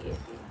দিয়ে দিই।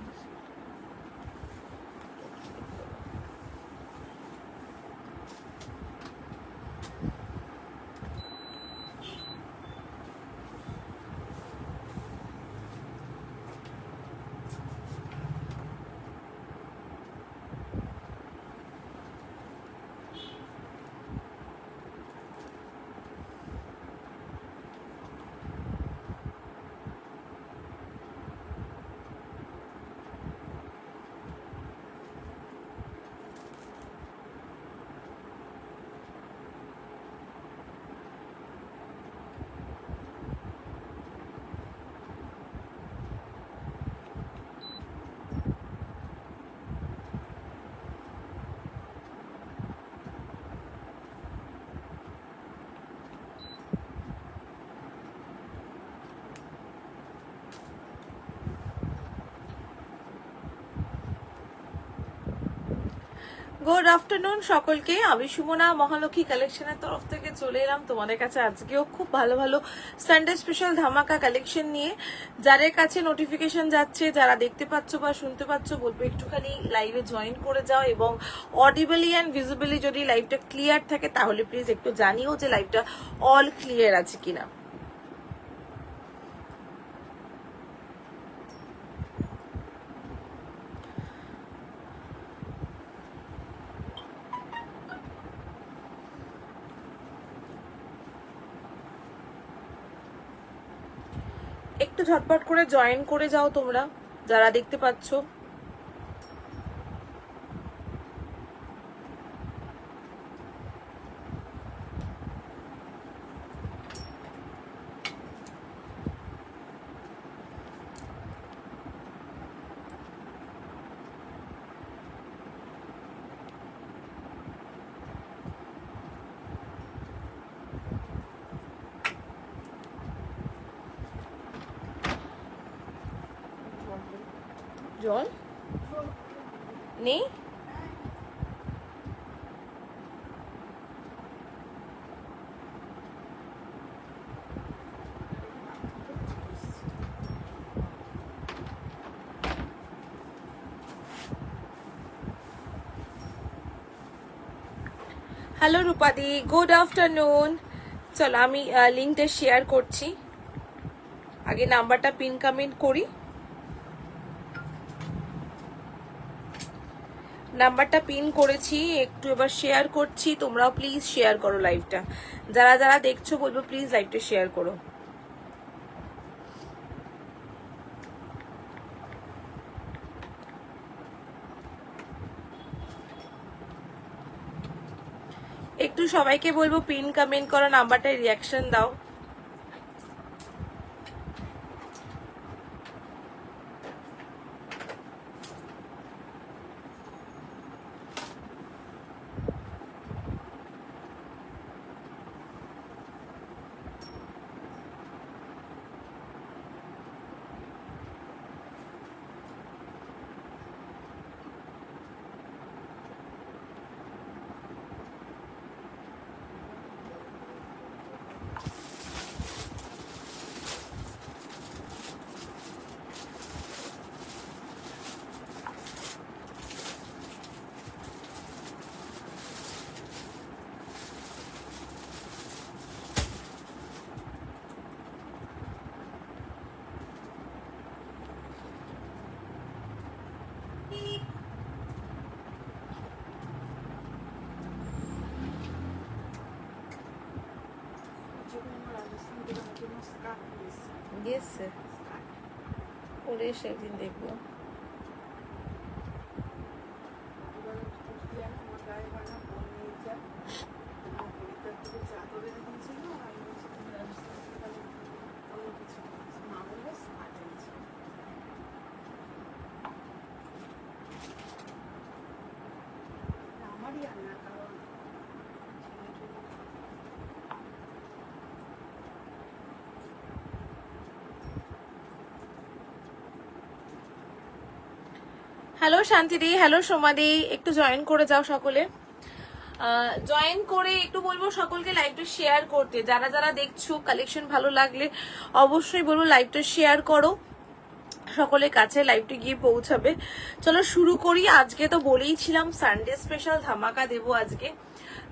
Good afternoon সকলকে। আমি সুমনা মহালক্ষ্মী কালেকশনের তরফ থেকে চলে এলাম তোমাদের কাছে আজকেও খুব ভালো ভালো সানডে স্পেশাল ধামাকা কালেকশন নিয়ে। যাদের কাছে নোটিফিকেশন যাচ্ছে, যারা দেখতে পাচ্ছ বা শুনতে পাচ্ছ, বলবো একটুখানি লাইভে জয়েন করে যাও এবং অডিবলি অ্যান্ড ভিজিবলি যদি লাইভটা ক্লিয়ার থাকে তাহলে প্লিজ একটু জানিও যে লাইভটা অল ক্লিয়ার আছে কিনা। একটু ঝটপট করে জয়েন করে যাও তোমরা যারা দেখতে পাচ্ছ। জল নেই? হ্যালো রূপাদি, গুড আফটারনুন। চলো আমি লিঙ্কটা শেয়ার করছি। আগে নাম্বারটা পিন কমেন্ট করি। নাম্বারটা পিন করেছি, একটু এবার শেয়ার করছি। তোমরাও প্লিজ শেয়ার করো লাইভটা। যারা যারা দেখছো বলবো প্লিজ লাইভটা শেয়ার করো। একটু সবাইকে বলবো পিন কমেন্ট করো, নাম্বারটায় রিয়াকশন দাও। দিয়েছে ওরে, সেদিন দেখবো। হ্যালো শান্তিদি, হ্যালো সোমাদি, একটু জয়েন করে যাও সকলে। জয়েন করে একটু বলবো সকলকে লাইভটা শেয়ার করতে। যারা যারা দেখছো কালেকশন ভালো লাগলে অবশ্যই বলবো লাইভটা শেয়ার করো। সকলের কাছে লাইভটি গিয়ে পৌঁছাবে। চলো শুরু করি। আজকে তো বলেইছিলাম সানডে স্পেশাল ধামাকা দেবো আজকে,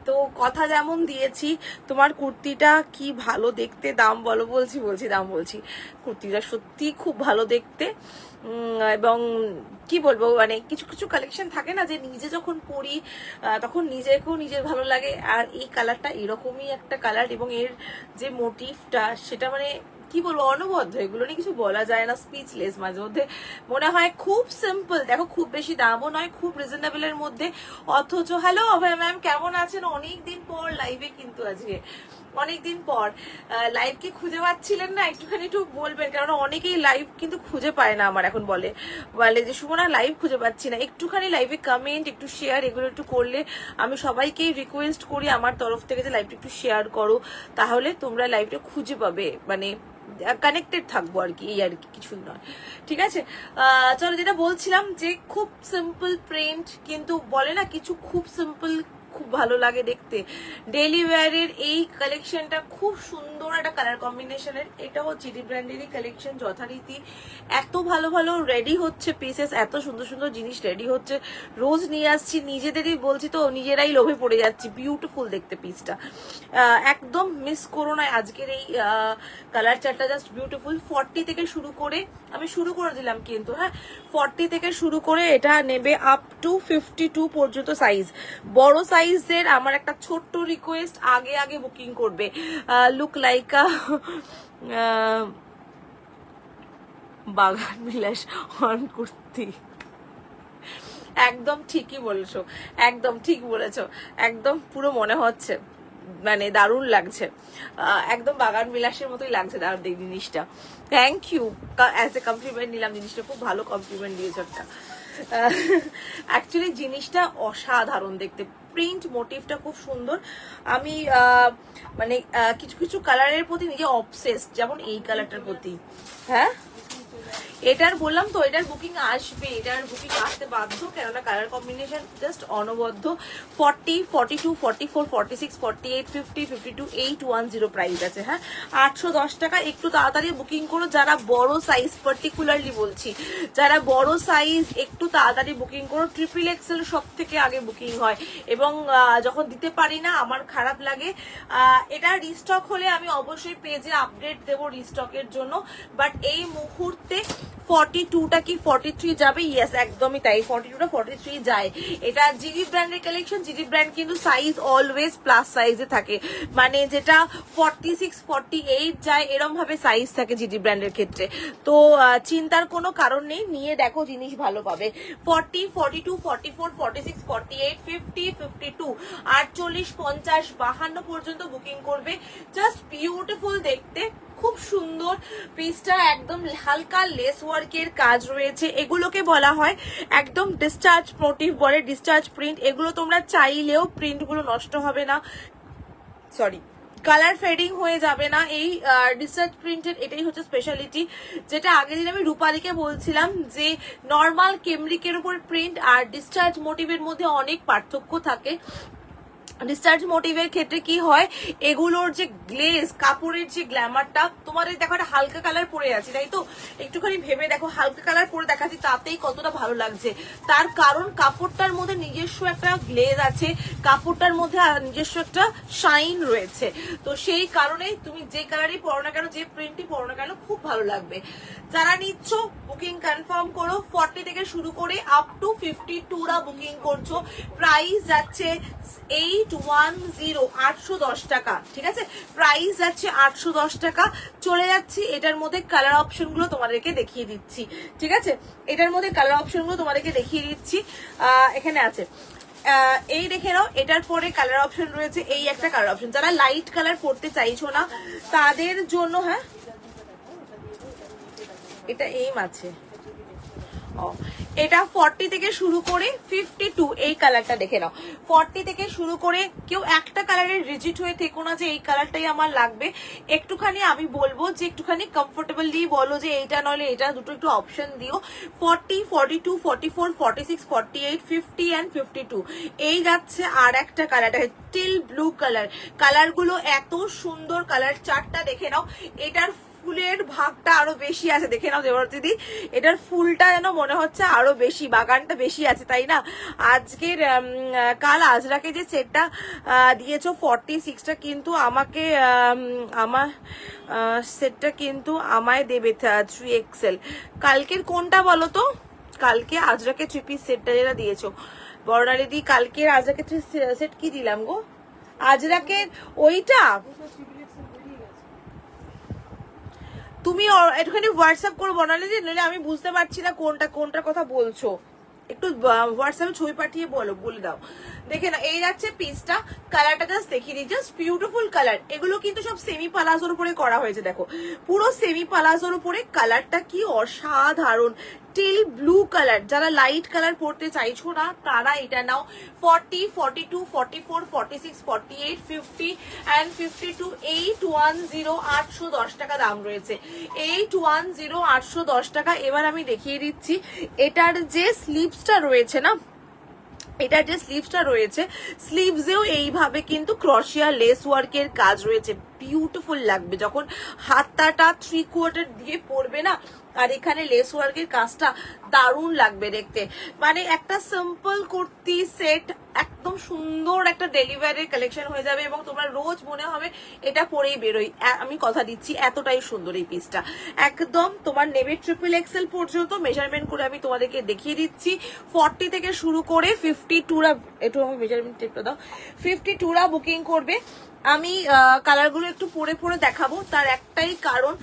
তো কথা যেমন দিয়েছি, তোমার কুর্তিটা কি ভালো দেখতে, দাম বলো, বলছি দাম বলছি। কুর্তিটা সত্যি খুব ভালো দেখতে, এবং কি বলবো, মানে কিছু কিছু কালেকশন থাকে না যে নিজে যখন পরি তখন নিজেকেও নিজের ভালো লাগে। আর এই কালারটা এরকমই একটা কালার, এবং এর যে মোটিভটা সেটা মানে কি বলবো, অনবদ্য। এগুলো নিয়ে কিছু বলা যায় না, স্পিচলেস। মাঝে মধ্যে মনে হয় খুব সিম্পল, দেখো খুব বেশি দামও নয়, খুব রিজনেবল এর মধ্যে, অথচ হ্যালো অভয় ম্যাম কেমন আছেন? অনেকদিন পর লাইভে, কিন্তু আজকে অনেকদিন পর লাইভ কি খুঁজে পাচ্ছিলেন না? একটুখানি একটু বলবেন, কারণ অনেকেই লাইভ কিন্তু খুঁজে পায় না আমার, এখন বলে যে সুমনা লাইভ খুঁজে পাচ্ছি না। একটুখানি লাইভে কমেন্ট, একটু শেয়ার, এগুলো একটু করলে আমি সবাইকেই রিকোয়েস্ট করি আমার তরফ থেকে যে লাইভটা একটু শেয়ার করো, তাহলে তোমরা লাইভটা খুঁজে পাবে, মানে কানেক্টেড থাকবো আর কি, এই আর কি, কিছুই নয়। ঠিক আছে, চলো যেটা বলছিলাম যে খুব সিম্পল প্রিন্ট, কিন্তু বলে না কিছু খুব সিম্পল খুব ভালো লাগে দেখতে। ডেইলি ওয়্যারের এই কালেকশনটা খুব সুন্দর একটা কালার কম্বিনেশনের, এটাও জিডি ব্র্যান্ডেরই কালেকশন যথারীতি। এত ভালো ভালো রেডি হচ্ছে পিসেস, এত সুন্দর সুন্দর জিনিস রেডি হচ্ছে, রোজ নিয়ে আসছি, নিজেদেরই বলছি তো, নিজেরাই লোভে পড়ে যাচ্ছি। বিউটিফুল দেখতে পিসটা, একদম মিস করো না আজকের এই কালার চারটা, জাস্ট বিউটিফুল। 40 থেকে শুরু করে, আমি শুরু করে দিলাম কিন্তু, হ্যাঁ 40 থেকে শুরু করে এটা নেবে আপ টু 52 পর্যন্ত সাইজ। বড় সাইজের আমার একটা ছোট্ট রিকোয়েস্ট, আগে আগে বুকিং করবে। লুক লাইক বাগান বিলাস অন কুর্তি, একদম ঠিকই বলেছো, একদম ঠিক বলেছো, একদম পুরো মনে হচ্ছে, মানে দারুণ লাগছে, একদম বাগান বিলাসের মতোই লাগছে জিনিসটা। Thank you, as a compliment নিলাম, জিনিসটা খুব ভালো কমপ্লিমেন্ট দিয়েছ একটা। অ্যাকচুয়ালি জিনিসটা অসাধারণ দেখতে, প্রিন্ট মোটিভটা খুব সুন্দর। আমি মানে কিছু কিছু কালারের প্রতি নিজে অবসেসড, যেমন এই কালারটার প্রতি। হ্যাঁ এটার বললাম তো, এটার বুকিং আসবে, এটার বুকিং আসতে বাধ্য, কেননা কালার কম্বিনেশন জাস্ট অনবদ্য। 40, 42, 44, 46, 48, 50, 52, 810 প্রাইস আছে। হ্যাঁ 810 টাকা। একটু তাড়াতাড়ি বুকিং করো যারা বড় সাইজ, পার্টিকুলারলি বলছি যারা বড় সাইজ, একটু তাড়াতাড়ি বুকিং করো। ট্রিপল এক্সেল সব থেকে আগে বুকিং হয়, এবং যখন দিতে পারি না আমার খারাপ লাগে। এটা রিস্টক হলে আমি অবশ্যই পেজে আপডেট দেবো রিস্টকের জন্য, বাট এই মুহূর্তে 42টা কি 43 যাবে? ইয়েস একদমই তাই, 42টা 43 যায়। এটা জিডি ব্র্যান্ডের কালেকশন। জিডি ব্র্যান্ড কিন্তু সাইজ অলওয়েজ প্লাস সাইজে থাকে, মানে যেটা 46, 48 যায় এরম ভাবে সাইজ থাকে জিডি ব্র্যান্ডের ক্ষেত্রে। তো চিন্তার কোনো কারণ নেই, নিয়ে দেখো জিনিস ভালো পাবে। 40, 42, 44, 46, 48, 50, 52, 48, 50, 52 পর্যন্ত বুকিং করবে। জাস্ট বিউটিফুল দেখতে, খুব সুন্দর পিসটা, একদম হালকা লেস ওয়ার্কের কাজ রয়েছে। এগুলোকে বলা হয় একদম ডিসচার্জ মোটিভ বলে, ডিসচার্জ প্রিন্ট। এগুলো তোমরা চাইলেও প্রিন্টগুলো নষ্ট হবে না, সরি কালার ফেডিং হয়ে যাবে না। এই ডিসচার্জ প্রিন্টের এটাই হচ্ছে স্পেশালিটি, যেটা আগের দিন আমি রূপালীকে বলছিলাম যে নর্মাল কেমরিকের উপর প্রিন্ট আর ডিসচার্জ মোটিভের মধ্যে অনেক পার্থক্য থাকে। ডিসচার্জ মোটিভের ক্ষেত্রে কি হয়, এগুলোর যে গ্লেজ, কাপড়ের যে গ্ল্যামারটা, তোমাদের দেখো একটা হালকা কালার পরে আছে তাই তো, একটুখানি ভেবে দেখো হালকা কালার পরে দেখাচ্ছি তাতেই কতটা ভালো লাগছে। তার কারণ কাপড়টার মধ্যে নিজস্ব একটা গ্লেজ আছে, কাপড়টার মধ্যে নিজস্ব একটা শাইন রয়েছে। তো সেই কারণে তুমি যে কালারই পরো না কেন, যে প্রিন্টই পরো না কেন, খুব ভালো লাগবে। যারা নিচ্ছ বুকিং কনফার্ম করো। 40 থেকে শুরু করে আপ টু 52রা বুকিং করছো। প্রাইস যাচ্ছে 810, 810 টাকা। ঠিক আছে, প্রাইস যাচ্ছে 810 টাকা। চলে যাচ্ছি এটার মধ্যে কালার অপশন গুলো তোমাদেরকে দেখিয়ে দিচ্ছি। ঠিক আছে, এটার মধ্যে কালার অপশন গুলো তোমাদেরকে দেখিয়ে দিচ্ছি, এখানে আছে। এই দেখে নাও, এটার পরে কালার অপশন রয়েছে, এই একটা কালার অপশন। যারা লাইট কালার পড়তে চাইছো না তাদের জন্য, হ্যাঁ এটা এইম আছে, এটা 40 থেকে শুরু করে 52, এই কালারটা দেখে নাও। 40 থেকে শুরু করে কেউ একটা কালারের রিজিট হয়ে থেকো না যে এই কালারটাই আমার লাগবে। একটুখানি আমি বলবো যে একটুখানি কমফোর্টেবলি বলো যে এইটা নইলে এটা, দুটো একটু অপশন দিও। 40, 42, 44, 46, 48, 50 and 52, এই যাচ্ছে। আর একটা কালারটা টিল ব্লু কালার, কালারগুলো এত সুন্দর কালার চারটা দেখে নাও। এটার ফুলের ভাগটা আরো বেশি আছে, দেখে নাও দেবর দিদি, এটার ফুলটা যেন মনে হচ্ছে আরো বেশি, বাগানটা বেশি আছে, তাই না? আজকের কাল আজরাকে যে সেটটা দিয়েছো 46টা, কিন্তু আমাকে আমার সেটটা কিন্তু আমায় দেবে 3XL। কালকের কোনটা বলো তো? কালকে আজরাকে 3 পিস সেটটা যেটা দিয়েছো বর্ণালী দি, কালকের আজরাকে 3 সেট কি দিলাম গো? আজরাকে ওইটা তুমি একটুখানি হোয়াটসঅ্যাপ করে বর্ণালী দি, নইলে আমি বুঝতে পারছি না কোনটার কথা বলছো। একটু হোয়াটসঅ্যাপে ছবি পাঠিয়ে বলে দাও। দেখে না, এই যাচ্ছে পিসটা, কালারটা জাস্ট দেখিয়ে দিই, জাস্ট বিউটিফুল কালার। এগুলো কিন্তু সব সেমি পালাজোর উপরে করা হয়েছে, দেখো পুরো সেমি পালাজোর উপরে, কালারটা কি অসাধারণ, টিল ব্লু কালার। যারা লাইট কালার পড়তে চাইছো না তারা এটা নাও। 40, 42, 44, 46, 48, 50 and 52, 810, 810 টাকা দাম রয়েছে, 810, 810 টাকা। এবার আমি দেখিয়ে দিচ্ছি এটার যে স্লিভসটা রয়েছে না, এটার যে স্লিভসটা রয়েছে, স্লিভসেও এইভাবে কিন্তু ক্রশিয়া লেস ওয়ার্কের কাজ রয়েছে, বিউটিফুল লাগবে যখন হাতটা 3/4 দিয়ে পরবে না, আর এখানে লেস ওয়ার্কের কাজটা দারুণ লাগবে দেখতে। মানে একটা সিম্পল কুর্তি সেট, একদম সুন্দর একটা ডেলিভারির কালেকশন হয়ে যাবে, এবং তোমরা রোজ মনে হবে এটা পরেই বেরোই। আমি কথা দিচ্ছি এতটাই সুন্দর এই পিসটা, একদম তোমার নেবে XXL পর্যন্ত। মেজারমেন্ট করে আমি তোমাদেরকে দেখিয়ে দিচ্ছি, 40 থেকে শুরু করে 52রা, একটু আমার মেজারমেন্ট টেপটা দাও, 52রা বুকিং করবে। আমি কালারগুলো একটু পরে পরে দেখাবো, তার একটাই কারণ,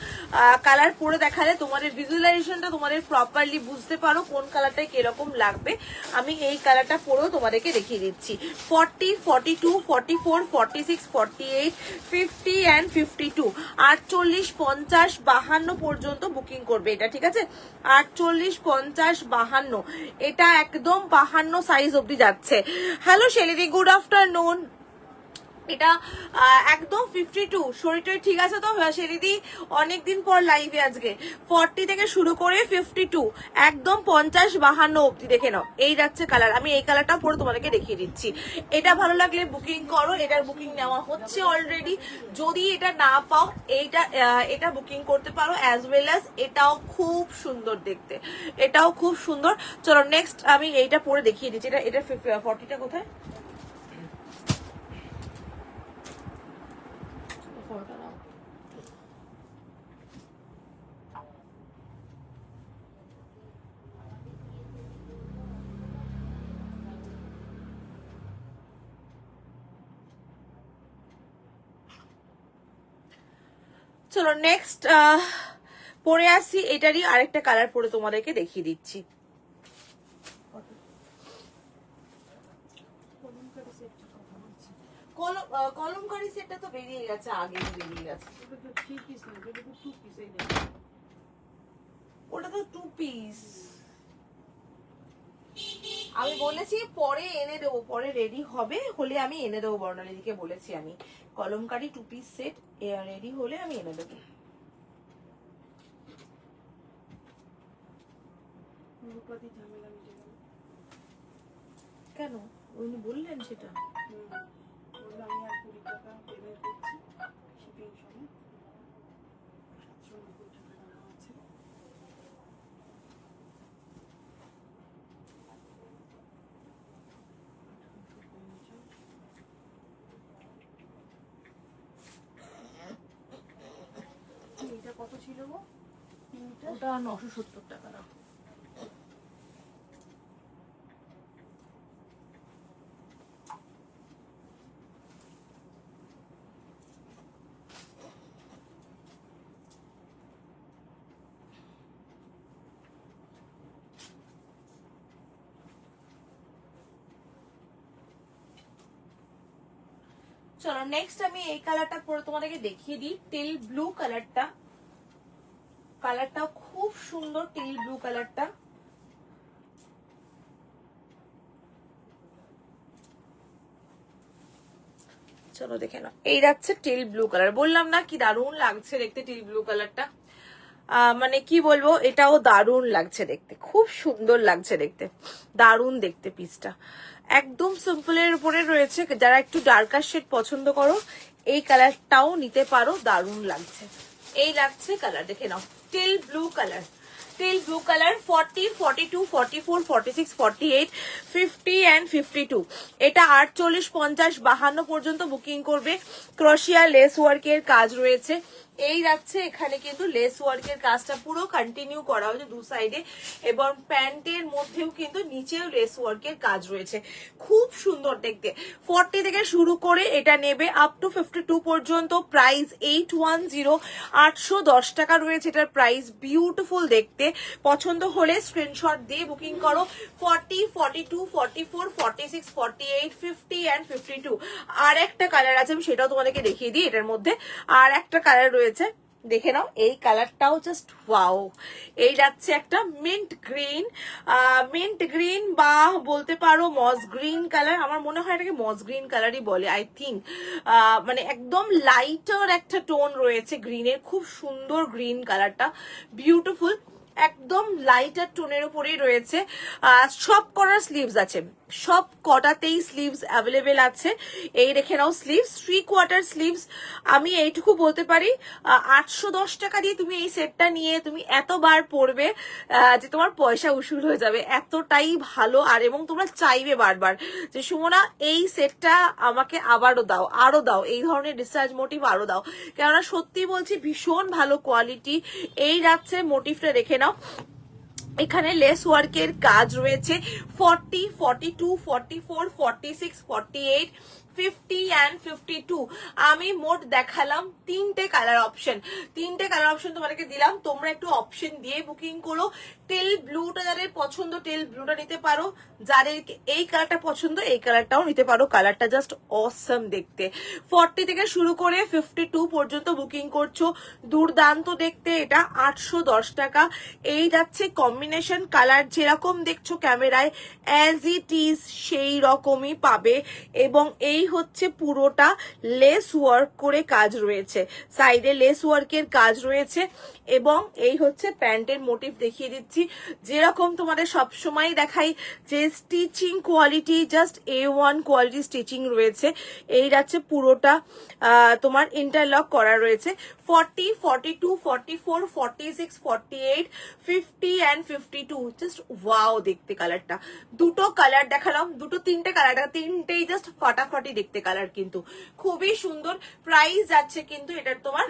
কালার পরে দেখালে তোমাদের ভিজুয়ালাইজেশনটা তোমাদের প্রপারলি বুঝতে পারো কোন কালারটা কিরকম লাগবে। আমি এই কালারটা পরেও তোমাদেরকে দেখিয়ে দিচ্ছি। 40, 42, 44, 46, 48, 50 and 52, 48, 50, 52 পর্যন্ত বুকিং করবে এটা, ঠিক আছে? 48, 50, 52, এটা একদম 52 সাইজ অবধি যাচ্ছে। হ্যালো শেলিদি, গুড আফটারনুন। এটা একদম 52, শরীরটা ঠিক আছে তো শেরিদি? অনেকদিন পর লাইভে আজকে। 40 থেকে শুরু করে 52, একদম 50, 52 অব্দি। দেখে নাও, এই যাচ্ছে কালার। আমি এই কালারটা পরে তোমাদেরকে দেখিয়ে দিচ্ছি। এটা ভালো লাগলে বুকিং করো, এটার বুকিং নেওয়া হচ্ছে অলরেডি। যদি এটা না পাও, এটা বুকিং করতে পারো, অ্যাজ ওয়েল অ্যাজ এটাও খুব সুন্দর দেখতে, এটাও খুব সুন্দর। চলো নেক্সট আমি এইটা পরে দেখিয়ে দিচ্ছি। এটা 40টা কোথায়? চলো নেক্সট পরে আসি, এটারই আরেকটা কালার পরে তোমাদেরকে দেখিয়ে দিচ্ছি। কলমকারি সেটটা তো বেরিয়ে গেছে, আগে বেরিয়ে গেছে। ওটা তো 2 পিস। আমি বলেছি পরে এনে দেবো, পরে রেডি হবে হলে আমি এনে দেবো, বর্ণালীদিকে বলেছি আমি, কলমকারি 2 পিস সেট রেডি হলে আমি এনে দেবো। কেন উনি বললেন সেটা? এটা কত ছিল গো? ওটা 970 টাকা দাও। চলো নেক্সট আমি এই কালারটা পরে তোমাদেরকে দেখিয়ে দিই, টিল ব্লু কালারটা। কালারটা খুব সুন্দর, টিল ব্লু কালারটা। চলো দেখে নাও, এই যাচ্ছে টিল ব্লু কালার। বললাম না কি দারুণ লাগছে দেখতে টিল ব্লু কালারটা, মানে কি বলবো, এটাও দারুণ লাগছে দেখতে, খুব সুন্দর লাগছে দেখতে, দারুণ দেখতে পিসটা। একদম সিম্পলের উপরে রয়েছে, যারা একটু ডার্কার শেড পছন্দ করো এই কালারটাও নিতে পারো, দারুণ লাগছে। এই লাগছে কালার, দেখে নাও teal blue colour, teal blue colour 40, 42, 44, 46, 48, 50 and 52। এটা 48, 50, 52 পর্যন্ত বুকিং করবে। ক্রোশিয়া লেস ওয়ার্কের কাজ রয়েছে। এই যাচ্ছে এখানে কিন্তু লেস ওয়ার্কের কাজটা পুরো কন্টিনিউ করা হয়েছে দু সাইডে, এবং প্যান্টের মধ্যেও কিন্তু নিচেও লেস ওয়ার্কের কাজ রয়েছে, খুব সুন্দর দেখতে। 40 থেকে শুরু করে এটা নেবে আপ টু 52 পর্যন্ত। প্রাইস 810, 810 টাকা রয়েছে এটার প্রাইস। বিউটিফুল দেখতে, পছন্দ হলে স্ক্রিনশট দিয়ে বুকিং করো। 40, 42, 44, 46, 48, 50 and 52। আর একটা কালার আছে, আমি সেটাও তোমাদেরকে দেখিয়ে দিই। এটার মধ্যে আর একটা কালার রয়েছে, দেখে নাও এই কালারটাও জাস্ট ওয়াও। এই যাচ্ছে একটা মিন্ট গ্রিন, মিন্ট গ্রিন বা বলতে পারো মস গ্রিন কালার, আমার মনে হয় এটাকে মস গ্রিন কালারই বলে আই থিঙ্ক। মানে একদম লাইটার একটা টোন রয়েছে গ্রিনের, খুব সুন্দর গ্রিন কালারটা, বিউটিফুল, একদম লাইটার টোনের উপরেই রয়েছে। সব কটার স্লিভস আছে, সব কটাতেই স্লিভস অ্যাভেলেবেল আছে। এই রেখে নাও স্লিভস, 3/4 স্লিভস। আমি এইটুকু বলতে পারি 810 টাকা দিয়ে তুমি এই সেটটা নিয়ে তুমি এতবার পরবে যে তোমার পয়সা উসুল হয়ে যাবে, এতটাই ভালো। আর এবং তোমরা চাইবে বারবার যে সুমনা এই সেটটা আমাকে আবারও দাও, আরো দাও, এই ধরনের ডিসচার্জ মোটিভ আরো দাও, কেননা সত্যি বলছি ভীষণ ভালো কোয়ালিটি। এই যাচ্ছে মোটিভটা রেখে নাও, এখানে লেস ওয়ার্কের কাজ রয়েছে। 40, 42, 44, 46, 48, 50 and 52। আমি মোট দেখালাম তিনটে কালার অপশন, তিনটে কালার অপশন তোমাদেরকে দিলাম, তোমরা একটু অপশন দিয়ে বুকিং করো। টেল ব্লুটা যাদের পছন্দ টেল ব্লুটা নিতে পারো, যাদের এই কালারটা পছন্দ এই কালারটাও নিতে পারো, কালারটা জাস্ট অসম দেখতে। 40 থেকে শুরু করে 52 পর্যন্ত বুকিং করছো, দুর্দান্ত দেখতে। এটা 810 টাকা। এই যাচ্ছে কম্বিনেশন কালার, যেরকম দেখছো ক্যামেরায় অ্যাজ ইট ইজ সেই রকমই পাবে। এবং এই হচ্ছে পুরোটা লেস ওয়ার্ক করে কাজ রয়েছে, সাইডে লেস ওয়ার্কের কাজ রয়েছে। এবং এই হচ্ছে প্যান্টের মোটিভ দেখিয়ে দিচ্ছি, যেরকম তোমাদের সবসময় দেখাই যে stitching quality just A1 quality stitching রয়েছে। এই যাচ্ছে পুরোটা তোমার ইন্টারলক করা রয়েছে। 40, 42, 44, 46, 48, 50 and 52। জাস্ট ওয়াও দেখতে কালারটা। দুটো কালার দেখালাম, দুটো তিনটে কালার, তিনটেই জাস্ট ফাটাফাটি দেখতে কালার, কিন্তু খুবই সুন্দর। প্রাইস যাচ্ছে কিন্তু এটার তোমার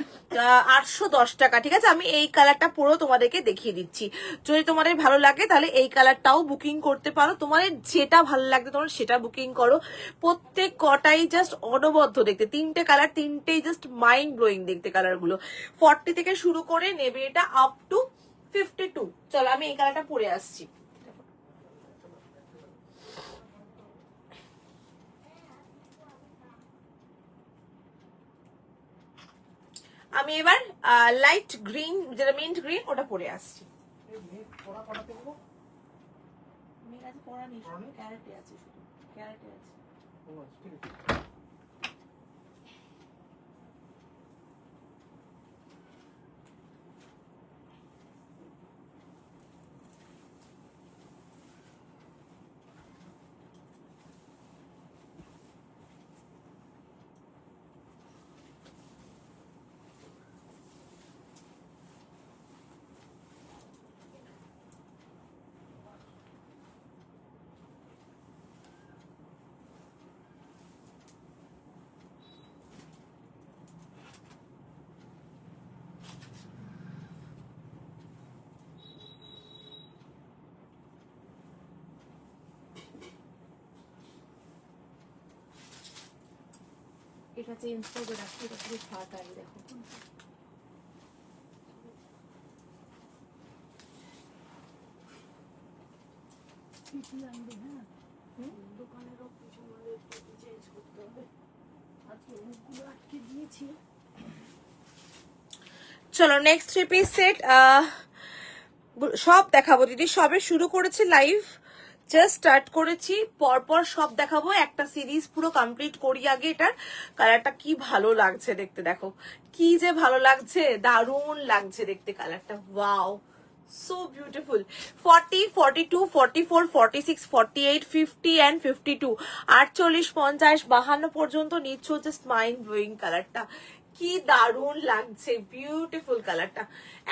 810 টাকা। ঠিক আছে, আমি এই কালারটা পুরো তোমাদেরকে দেখিয়ে দিচ্ছি, যদি তোমাদের ভালো লাগে তাহলে এই কালারটাও বুকিং করতে পারো। তোমাদের যেটা ভালো লাগবে তোমরা সেটা বুকিং করো। প্রত্যেক কটাই জাস্ট অনবদ্য দেখতে, তিনটে কালার, তিনটেই জাস্ট মাইন্ড ব্লোয়িং দেখতে কালারগুলো। 40 থেকে শুরু করে নেবে এটা আপ টু 52। চলো আমি এই কালারটা পরে আসছি। আমি এবার লাইট গ্রিন, যেটা মিন্ট গ্রিন, ওটা পরে আসছি। ক্যারেটে আছে, শুধু ক্যারেটে আছে। এটা চেঞ্জ করে রাখছি, এটা পুরো ফাটাই দেখো। দোকানেরও কিছু চেঞ্জ করতে হবে, আজকে মুখগুলো আটকে দিয়েছি। চলো নেক্সট 3 পিস সেট সব দেখাবো দিদি, সবে শুরু করেছি লাইভ, জাস্ট স্টার্ট করেছি, পরপর সব দেখাবো। একটা সিরিজ পুরো কমপ্লিট করি আগে। এটার কালারটা কি ভালো লাগছে দেখতে, দেখো কি যে ভালো লাগছে, দারুণ লাগছে দেখতে কালারটা, ওয়াও সো বিউটিফুল। 40, 42, 44, 46, 48, 50 and 52। 48, 50, 52 পর্যন্ত নিচ্ছ, জাস্ট মাইন্ড ব্লোয়িং কালারটা, কি দারুণ লাগছে, বিউটিফুল কালারটা,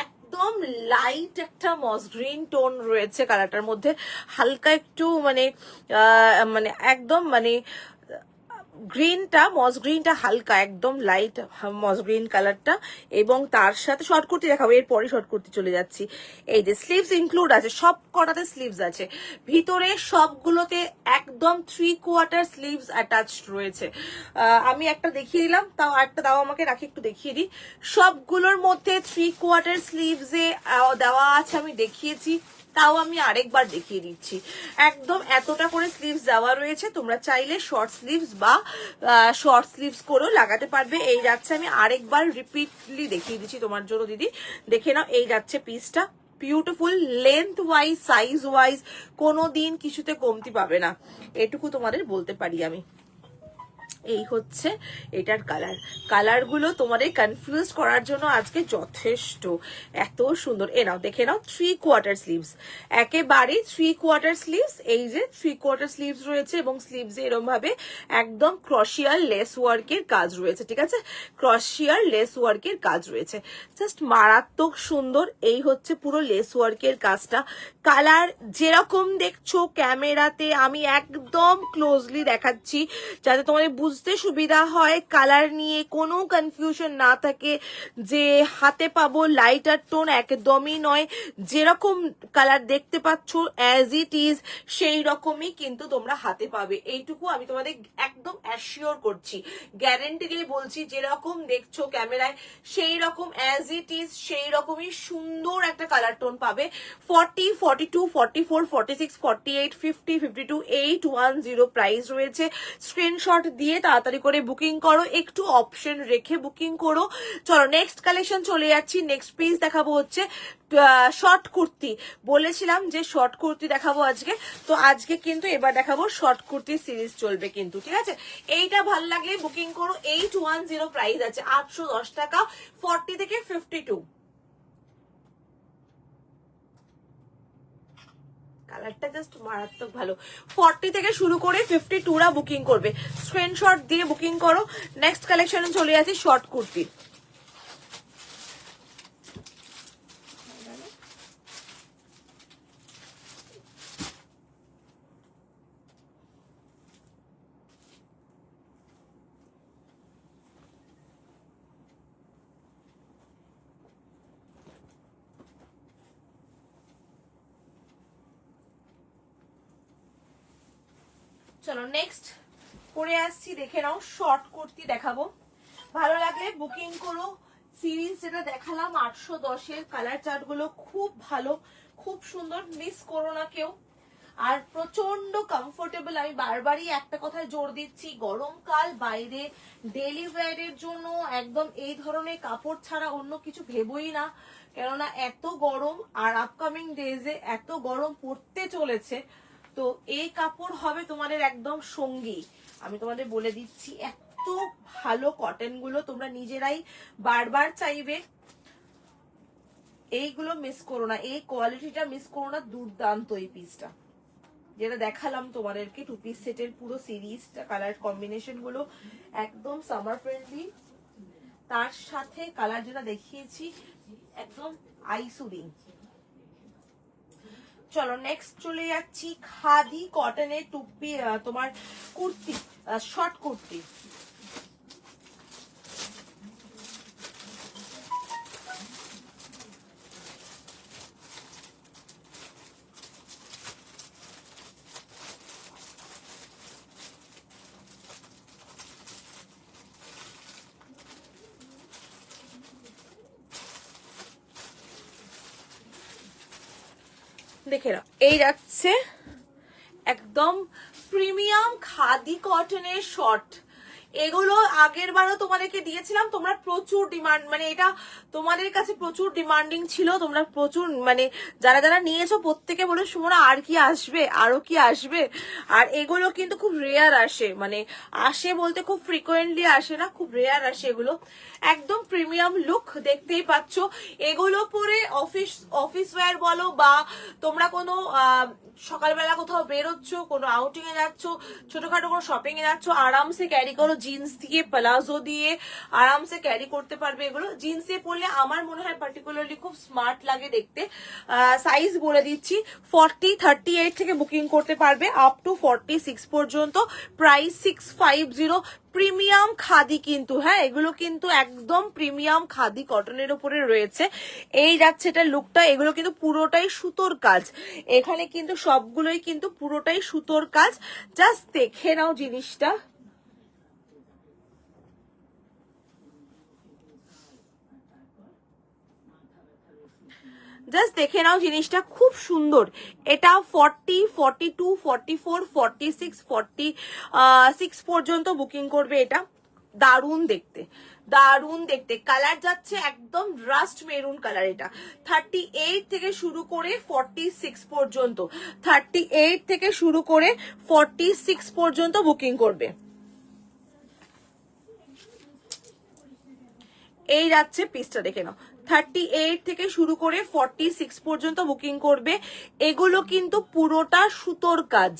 একদম লাইট একটা মস গ্রিন টোন রয়েছে কালারটার মধ্যে, হালকা একটু মানে মানে একদম মানে গ্রিনটা, মস গ্রিনটা হালকা একদম লাইট মস গ্রিন কালারটা, এবং তার সাথে শর্ট কুর্তি দেখাবো, এরপরে শর্ট কুর্তি চলে যাচ্ছি। এই যে স্লিভস ইনক্লুড আছে, সব কটাতে স্লিভস আছে, ভিতরে সবগুলোতে একদম 3/4 স্লিভস অ্যাটাচড রয়েছে। আমি একটা দেখিয়ে দিলাম, তাও একটা দাও আমাকে, রাখি একটু দেখিয়ে দিই। সবগুলোর মধ্যে 3/4 স্লিভসে দেওয়া আছে, আমি দেখিয়েছি, তাও আমি আরেকবার দেখিয়ে দিচ্ছি। একদম এতটা করে স্লিভস দেওয়া রয়েছে, তোমরা চাইলে শর্ট স্লিভস বা শর্ট স্লিভস করেও লাগাতে পারবে। এই যাচ্ছে, আমি আরেকবার রিপিটলি দেখিয়ে দিচ্ছি তোমার জন্য দিদি, দেখে নাও। এই যাচ্ছে পিসটা, beautiful, length wise size wise কোনো দিন কিছুতে কমতি পাবে না, এটুকু তোমাদের বলতে পারি আমি। এই হচ্ছে এটার কালার, কালারগুলো তোমাদের কনফিউজ করার জন্য আজকে যথেষ্ট, এত সুন্দর। এ নাও দেখে নাও, 3/4 স্লিভস, একেবারে 3/4 স্লিভস। এই যে 3/4 স্লিভস রয়েছে, এবং স্লিভসে এরকম ভাবে একদম ক্রশিয়ার লেস ওয়ার্কের কাজ রয়েছে, ঠিক আছে, ক্রশিয়ার লেস ওয়ার্কের কাজ রয়েছে, জাস্ট মারাত্মক সুন্দর। এই হচ্ছে পুরো লেস ওয়ার্কের কাজটা, কালার যেরকম দেখছো ক্যামেরাতে, আমি একদম ক্লোজলি দেখাচ্ছি যাতে তোমাদের বুঝতে সুবিধা হয়, কালার নিয়ে কোনো কনফিউশন না থাকে যে হাতে পাবো লাইটার টোন, একদমই নয়, যেরকম কালার দেখতে পাচ্ছ অ্যাজ ইট ইজ সেই রকমই কিন্তু তোমরা হাতে পাবে, এইটুকু আমি তোমাদের একদম অ্যাসিওর করছি, গ্যারেন্টি দিয়ে বলছি, যেরকম দেখছো ক্যামেরায় সেই রকম অ্যাজ ইট ইজ সেই রকমই সুন্দর একটা কালার টোন পাবে। 40, 42, 44, 46, 48, 50, 52, 810 প্রাইস রয়েছে। স্ক্রিনশট দিয়ে তাড়াতাড়ি করে বুকিং করো, একটু অপশন রেখে বুকিং করো। চলো নেক্সট কালেকশন চলে যাচ্ছি, নেক্সট পিস দেখাবো হচ্ছে শর্ট কুর্তি। বলেছিলাম যে শর্ট কুর্তি দেখাবো আজকে, তো আজকে কিন্তু এবার দেখাবো শর্ট কুর্তি সিরিজ চলবে কিন্তু, ঠিক আছে। এইটা ভাল লাগলে বুকিং করো, 810 প্রাইস আছে, 810 টাকা, 40 থেকে 52। কালারটা জাস্ট মারাত্মক ভালো, 40 থেকে শুরু করে 52রা বুকিং করবে, স্ক্রিনশট দিয়ে বুকিং করো। নেক্সট কালেকশনে চলে যাচ্ছি শর্ট কুর্তি। চলো নেক্সট পরে আসছি, দেখে নাও শর্ট কুর্তি দেখাবো, ভালো লাগলে বুকিং করো। সিরিজ যেটা দেখালাম 810-এর, কালার চার্ট গুলো খুব ভালো, খুব সুন্দর, মিস করো না কেউ, আর প্রচন্ড কমফোর্টেবল। আমি বারবারই একটা কথায় জোর দিচ্ছি, গরমকাল, বাইরে ডেলি ওয়্যারের জন্য একদম এই ধরনের কাপড় ছাড়া অন্য কিছু ভেবোই না, কেননা এত গরম, আর আপকামিং ডেজে এত গরম পড়তে চলেছে, তো এই কাপড় হবে তোমাদের একদম সঙ্গী। আমি তোমাদের বলে দিচ্ছি, এত ভালো কটন গুলো, তোমরা নিজেরাই বারবার চাইবে, এইগুলো মিস করো না, এই কোয়ালিটিটা মিস করো না, দুর্দান্ত এই পিসটা যেটা দেখালাম তোমাদেরকে, 2 পিস সেটের পুরো সিরিজটা, কালার কম্বিনেশন গুলো একদম সামার ফ্রেন্ডলি, তার সাথে কালার যেটা দেখিয়েছি একদম আইসুদিং। চলো নেক্সট চলে যাচ্ছি খাদি কটনের টুপি, তোমার কুর্তি, শর্ট কুর্তি। দেখে নাও, এই যাচ্ছে একদম প্রিমিয়াম খাদি কটনের শর্ট, এগুলো আগের বারও তোমাদেরকে দিয়েছিলাম, তোমরা প্রচুর ডিমান্ড, মানে এটা তোমাদের কাছে প্রচুর ডিমান্ডিং ছিল, তোমরা প্রচুর মানে যারা যারা নিয়েছো প্রত্যেকে বলে সুমনা আর কি আসবে, আরো কি আসবে। আর এগুলো কিন্তু খুব রেয়ার আসে, মানে আসে বলতে খুব ফ্রিকোয়েন্টলি আসে না, খুব রেয়ার আসে এগুলো, একদম প্রিমিয়াম লুক, দেখতেই পাচ্ছ। এগুলো পরে অফিস ওয়্যার বলো, বা তোমরা কোনো সকালবেলা কোথাও বেরোচ্ছ, কোনো আউটিং এ যাচ্ছ, ছোটখাটো কোনো শপিং এ যাচ্ছ, আরামসে ক্যারি করো, জিন্স দিয়ে প্লাজো দিয়ে আরামসে ক্যারি করতে পারবে। এগুলো জিন্স দিয়ে পরলে আমার মনে হয় পার্টিকুলারলি খুব স্মার্ট লাগে দেখতে। সাইজ বলে দিচ্ছি 40, 38 থেকে বুকিং করতে পারবে আপ টু 46 পর্যন্ত। প্রাইস 650। প্রিমিয়াম খাদি কিন্তু, হ্যাঁ এগুলো কিন্তু একদম প্রিমিয়াম খাদি কটনের উপরে রয়েছে। এই যাচ্ছে এটা লুকটা, এগুলো কিন্তু পুরোটাই সুতোর কাজ, এখানে কিন্তু সবগুলোই কিন্তু পুরোটাই সুতোর কাজ। জাস্ট দেখে নাও জিনিসটা, জাস্ট দেখে নাও জিনিসটা, খুব সুন্দর। এটা 40, 42, 44, 46, 46 পর্যন্ত বুকিং করবে। এটা দারুণ দেখতে, দারুণ দেখতে। কালার যাচ্ছে একদম রাস্ট মেরুন কালার। এটা 38 থেকে শুরু করে 46 পর্যন্ত, 38 থেকে শুরু করে 46 পর্যন্ত বুকিং করবে। এই যাচ্ছে পিসটা, দেখে নাও 38 থেকে শুরু করে 46 পর্যন্ত বুকিং করবে। এগুলো কিন্তু পুরোটা সুতোর কাজ,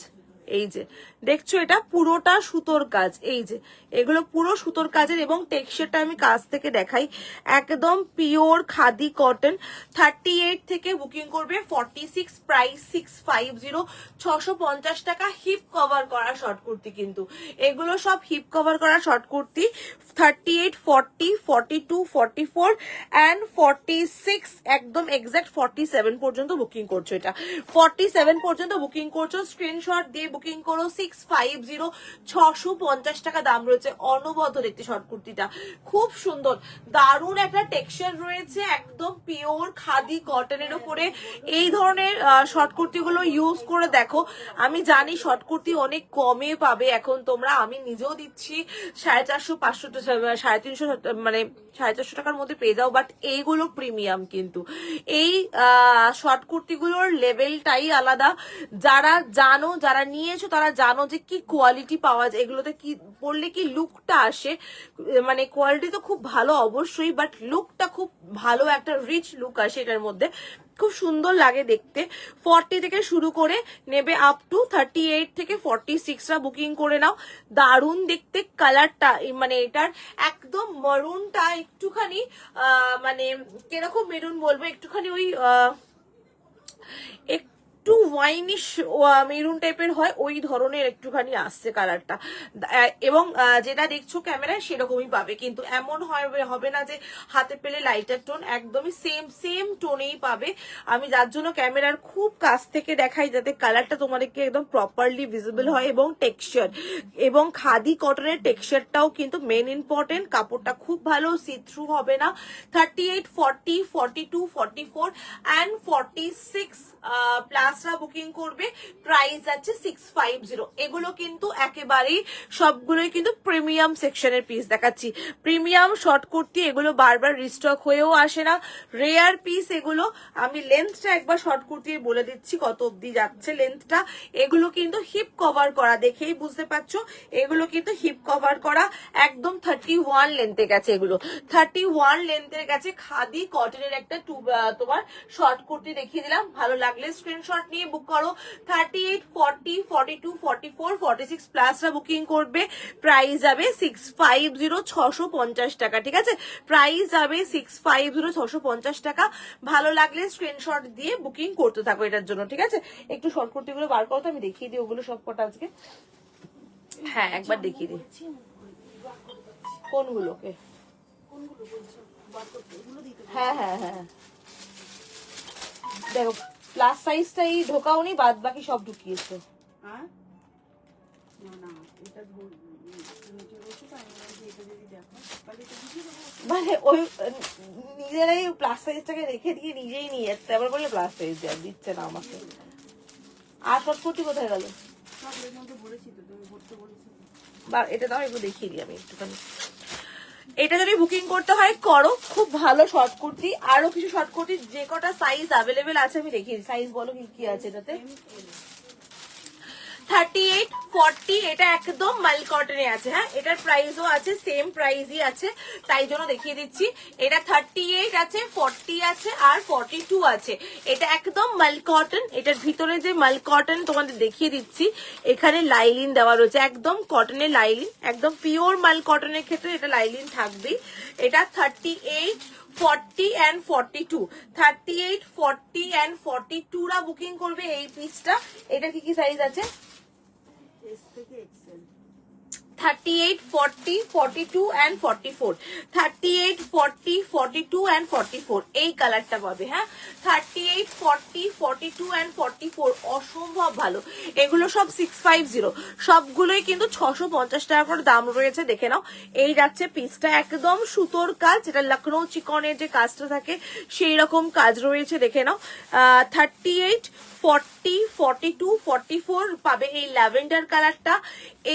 এই যে দেখছো এটা পুরোটা সুতোর কাজ, এই যে এগুলো পুরো সুতোর কাজের। এবং টেক্সচারটা আমি কাছ থেকে দেখাই, একদম পিওর খাদি কটন। 38 থেকে বুকিং করবে 46, প্রাইস 650, 650 টাকা। হিপ কভার করা শর্ট কুর্তি কিন্তু, এগুলো সব হিপ কভার করা শর্ট কুর্তি। 38, 40, 42, 44 অ্যান্ড 46, একদম এক্সাক্ট 47 পর্যন্ত বুকিং করছো। এটা 47 পর্যন্ত বুকিং করছো, স্ক্রিনশট দিয়ে বুকিং করো। 650, 650 টাকা দাম রয়েছে। অনবদ্য দেখতে শর্ট কুর্তিটা, খুব সুন্দর, দারুণ একটা টেক্সচার রয়েছে, একদম পিওর খাদি কটনের উপরে। এই ধরনের শর্ট কুর্তিগুলো ইউজ করে দেখো। আমি জানি শর্ট কুর্তি অনেক কমে পাবে এখন তোমরা, আমি নিজেও দিচ্ছি 450, 500, 350, মানে 450 টাকার মধ্যে পেয়ে যাও। বাট এইগুলো প্রিমিয়াম কিন্তু, এই শর্ট কুর্তিগুলোর লেভেলটাই আলাদা। যারা জানো, যারা নিয়েছো তারা জানো যে কি কোয়ালিটি পাওয়া যায় এগুলোতে, কি পরলে কি লুকটা আসে। মানে কোয়ালিটি তো খুব ভালো অবশ্যই, বাট লুকটা খুব ভালো, একটা রিচ লুক আসে এটার মধ্যে, খুব সুন্দর লাগে দেখতে। 40 থেকে শুরু করে নেবে আপ টু 38 থেকে 46টা বুকিং করে নাও। দারুণ দেখতে কালারটা, মানে এটার একদম মরুনটা একটুখানি মানে কিরকম মেরুন বলবো, একটুখানি ওই একটু ওয়াইনিশ মেরুন টাইপের হয়, ওই ধরনের একটুখানি আসছে কালারটা। এবং যেটা দেখছো ক্যামেরায় সেরকমই পাবে, কিন্তু এমন হবে না যে হাতে পেলে লাইটার টোন, একদমই সেম টোনেই পাবে। আমি যার জন্য ক্যামেরার খুব কাছ থেকে দেখাই, যাতে কালারটা তোমাদেরকে একদম প্রপারলি ভিজিবল হয়। এবং টেক্সচার, এবং খাদি কটনের টেক্সচারটাও কিন্তু মেন ইম্পর্টেন্ট। কাপড়টা খুব ভালো, সি থ্রু হবে না। 38, 40, 42, 44 অ্যান্ড 46 প্লাসরা বুকিং করবে। প্রাইস আছে 650। এগুলো কিন্তু একেবারেই সবগুলোই কিন্তু প্রিমিয়াম সেকশনের পিস দেখাচ্ছি। প্রিমিয়াম শর্ট কুর্তি, এগুলো বারবার রিস্টক হয়েও আসে না, রেয়ার পিস এগুলো। আমি লেন্থটা একবার শর্ট কুর্তির বলে দিচ্ছি কত অব্দি যাচ্ছে লেন্থটা। এগুলো কিন্তু হিপ কভার করা, দেখেই বুঝতে পারছো এগুলো কিন্তু হিপ কভার করা, একদম 31 লেন্থে গেছে। এগুলো 31 লেন্থের গেছে। খাদি কটনের একটা তোমার শর্ট কুর্তি দেখিয়ে দিলাম, ভালো লাগলে স্ক্রিনশট নিয়ে বুক করো। 38, 40, 42, 44, 46 প্লাসরা বুকিং করবে। প্রাইস যাবে 650, 650 টাকা। ঠিক আছে, প্রাইস যাবে 650, 650 টাকা। ভালো লাগলে স্ক্রিনশট দিয়ে বুকিং করতে থাকো এটার জন্য। ঠিক আছে, একটু শর্ট কুর্তিগুলো বার করো তো, আমি দেখিয়ে দিই ওগুলো সব কটা আজকে। হ্যাঁ একবার দেখিয়ে দিই কোনগুলোকে। হ্যাঁ হ্যাঁ হ্যাঁ, দেখো প্লাস সাইজটাই ঢোকাওনি, বাদ বাকি সব ঢুকিয়েছে। মানে ওই নিজেরাই প্লাস সাইজটাকে রেখে দিয়ে নিজেই নিয়ে যাচ্ছে, আবার বলে প্লাস সাইজ দিচ্ছে না আমাকে। আর শর্ট কুর্তি কোথায় গেল? বা এটা দাও, একটু দেখিয়ে দিই আমি একটুখানি। এটা যদি বুকিং করতে হয় করো, খুব ভালো শর্ট কুর্তি। আরো কিছু শর্ট কুর্তি যে কটা সাইজ অ্যাভেলেবেল আছে আমি দেখিয়ে দিই। সাইজ বলো কি কি আছে এটাতে। 38, 40 এটা একদম মাল কটনে আছে। হ্যাঁ, এটার প্রাইসও আছে, সেম প্রাইসই আছে, তাই জন্য দেখিয়ে দিচ্ছি। এটা 38 আছে, 40 আছে আর 42 আছে। এটা একদম মাল কটন। এটার ভিতরে যে মাল কটন তোমাদের দেখিয়ে দিচ্ছি, এখানে লাইলিন দেওয়া রয়েছে, একদম কটনের লাইলিন, একদম পিওর মাল কটনের ক্ষেত্রে এটা লাইলিন থাকবেই। এটা 38, 40 and 42, 38, 40 and 42 রা বুকিং করবে এই পিসটা। এটা কি কি সাইজ আছে? 38, 40, 42 and 44, 38, 40, 42 and 44 এই কালারটা পাবে। হ্যাঁ, 38, 40, 42 and 44 অসম্ভব ভালো। এগুলো সব 650, সবগুলোই কিন্তু 650 টাকা করে দাম রয়েছে, দেখে নাও। এই যাচ্ছে পিসটা, একদম সুতোর কাজ, যেটা লখনৌ চিকনের যে কাজটা থাকে সেই রকম কাজ রয়েছে, দেখে নাও। 38, 40, 42, 44 পাবে এই ল্যাভেন্ডার কালারটা।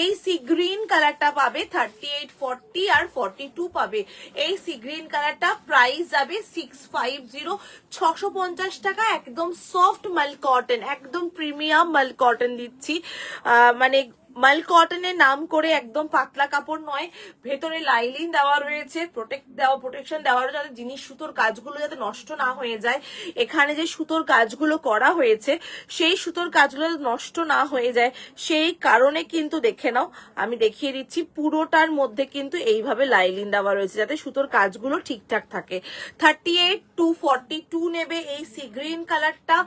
এই সি গ্রিন কালারটা পাবে 38, 40 আর 42 পাবে এই সি গ্রিন কালারটা। প্রাইস যাবে 650, 650 টাকা। একদম সফট মাল কটন, একদম প্রিমিয়াম মাল কটন দিচ্ছি। মানে মাল কটনের নাম করে একদম পাতলা কাপড় নয়, ভেতরে লাইলিন দেওয়া রয়েছে, প্রোটেকশন দেওয়া রয়েছে, যাতে জিনিস সুতোর কাজগুলো যাতে নষ্ট না হয়ে যায়। এখানে যে সুতোর কাজগুলো করা হয়েছে সেই সুতোর কাজগুলো নষ্ট না হয়ে যায়, সেই কারণে কিন্তু দেখে নাও, আমি দেখিয়ে দিচ্ছি, পুরোটার মধ্যে কিন্তু এইভাবে লাইলিন দেওয়া রয়েছে যাতে সুতোর কাজগুলো ঠিকঠাক থাকে। 38 to 42 নেবে এই সি গ্রিন কালারটা,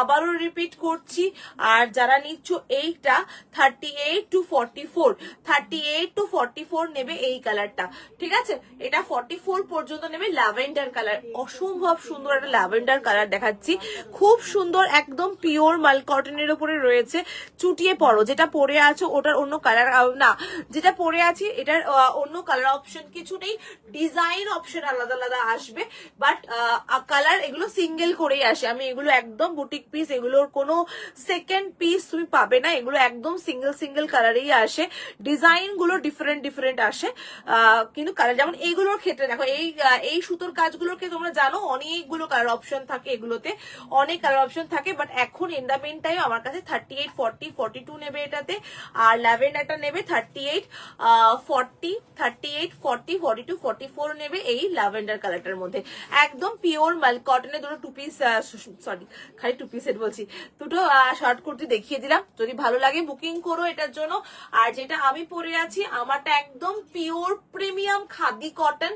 আবারও রিপিট করছি। আর যারা নিচ্ছ এইটা 38 to 44, 38 to 44 নেবে এই কালারটা, ঠিক আছে? এটা 44 পর্যন্ত নেবে। ল্যাভেন্ডার কালার, অসম্ভব সুন্দর একটা ল্যাভেন্ডার কালার দেখাচ্ছি, খুব সুন্দর, একদম পিওর মাল কটনের উপরে রয়েছে। চুটিয়ে পরো, যেটা পরে আছো ওটার অন্য কালার না, যেটা পরে আছি এটার অন্য কালার অপশন কিছু নেই, ডিজাইন অপশন আলাদা আলাদা আসবে, বাট কালার এগুলো সিঙ্গেল করেই আসে। আমি এগুলো একদম বুটিক পিস, এগুলোর কোনো সেকেন্ড পিস তুমি পাবে না, এগুলো একদম সিঙ্গেল সিঙ্গেল কালারেই আসে। ডিজাইন গুলো ডিফারেন্ট ডিফারেন্ট আসে, কিন্তু কালার যেমন এইগুলোর ক্ষেত্রে দেখো, এই সুতোর কাজগুলোকে তোমরা জানো অনেকগুলো কালার অপশন থাকে, এগুলোতে অনেক কালার অপশন থাকে, বাট এখন ইন দা মেন টাইম আমার কাছে 38, 40, 42 নেবে এটাতে, আর ল্যাভেন্ডারটা নেবে 38, 40, 38, 40, 42, 44 নেবে এই ল্যাভেন্ডার কালারটার মধ্যে। একদম পিওর মাল কটনের দুটো টু পিস, সরি খালি টু পিসের বলছি, দুটো শর্ট কুর্তি দেখিয়ে দিলাম। যদি ভালো লাগে বুকিং করো এটার জন্য। আর যেটা আমি পরে আছি আমারটা একদম পিওর প্রিমিয়াম খাদি কটন,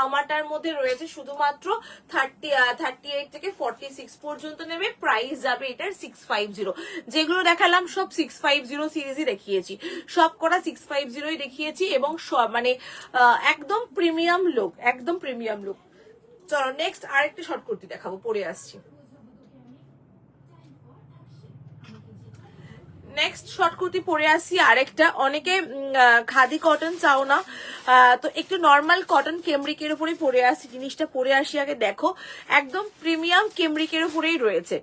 আমারটার মধ্যে রয়েছে শুধুমাত্র 38 থেকে 46 পর্যন্ত নেবে। প্রাইস যাবে এটার 650। যেগুলো দেখালাম সব 650 সিরিজই দেখিয়েছি, সব কটা 650 দেখিয়েছি, এবং সব মানে একদম প্রিমিয়াম লুক, একদম প্রিমিয়াম লুক। চলো নেক্সট আরেকটা শর্ট কুর্তি দেখাবো, পরে আসছি। নেক্সট শর্ট কুর্তি পরে আসি আরেকটা। অনেকে খাদি কটন চাও না, তো একটু নর্মাল কটন কেমব্রিকের উপরেই পরে আসি। জিনিসটা পরে আসি আগে, দেখো একদম প্রিমিয়াম কেমব্রিকের উপরেই রয়েছে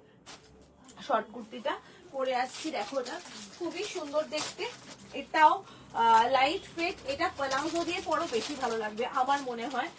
শর্ট কুর্তিটা। পরে আসছি, দেখো এটা খুবই সুন্দর দেখতে, এটাও লাইট ওয়েট। এটা প্লাজো দিয়ে পরো বেশি ভালো লাগবে আমার মনে হয়।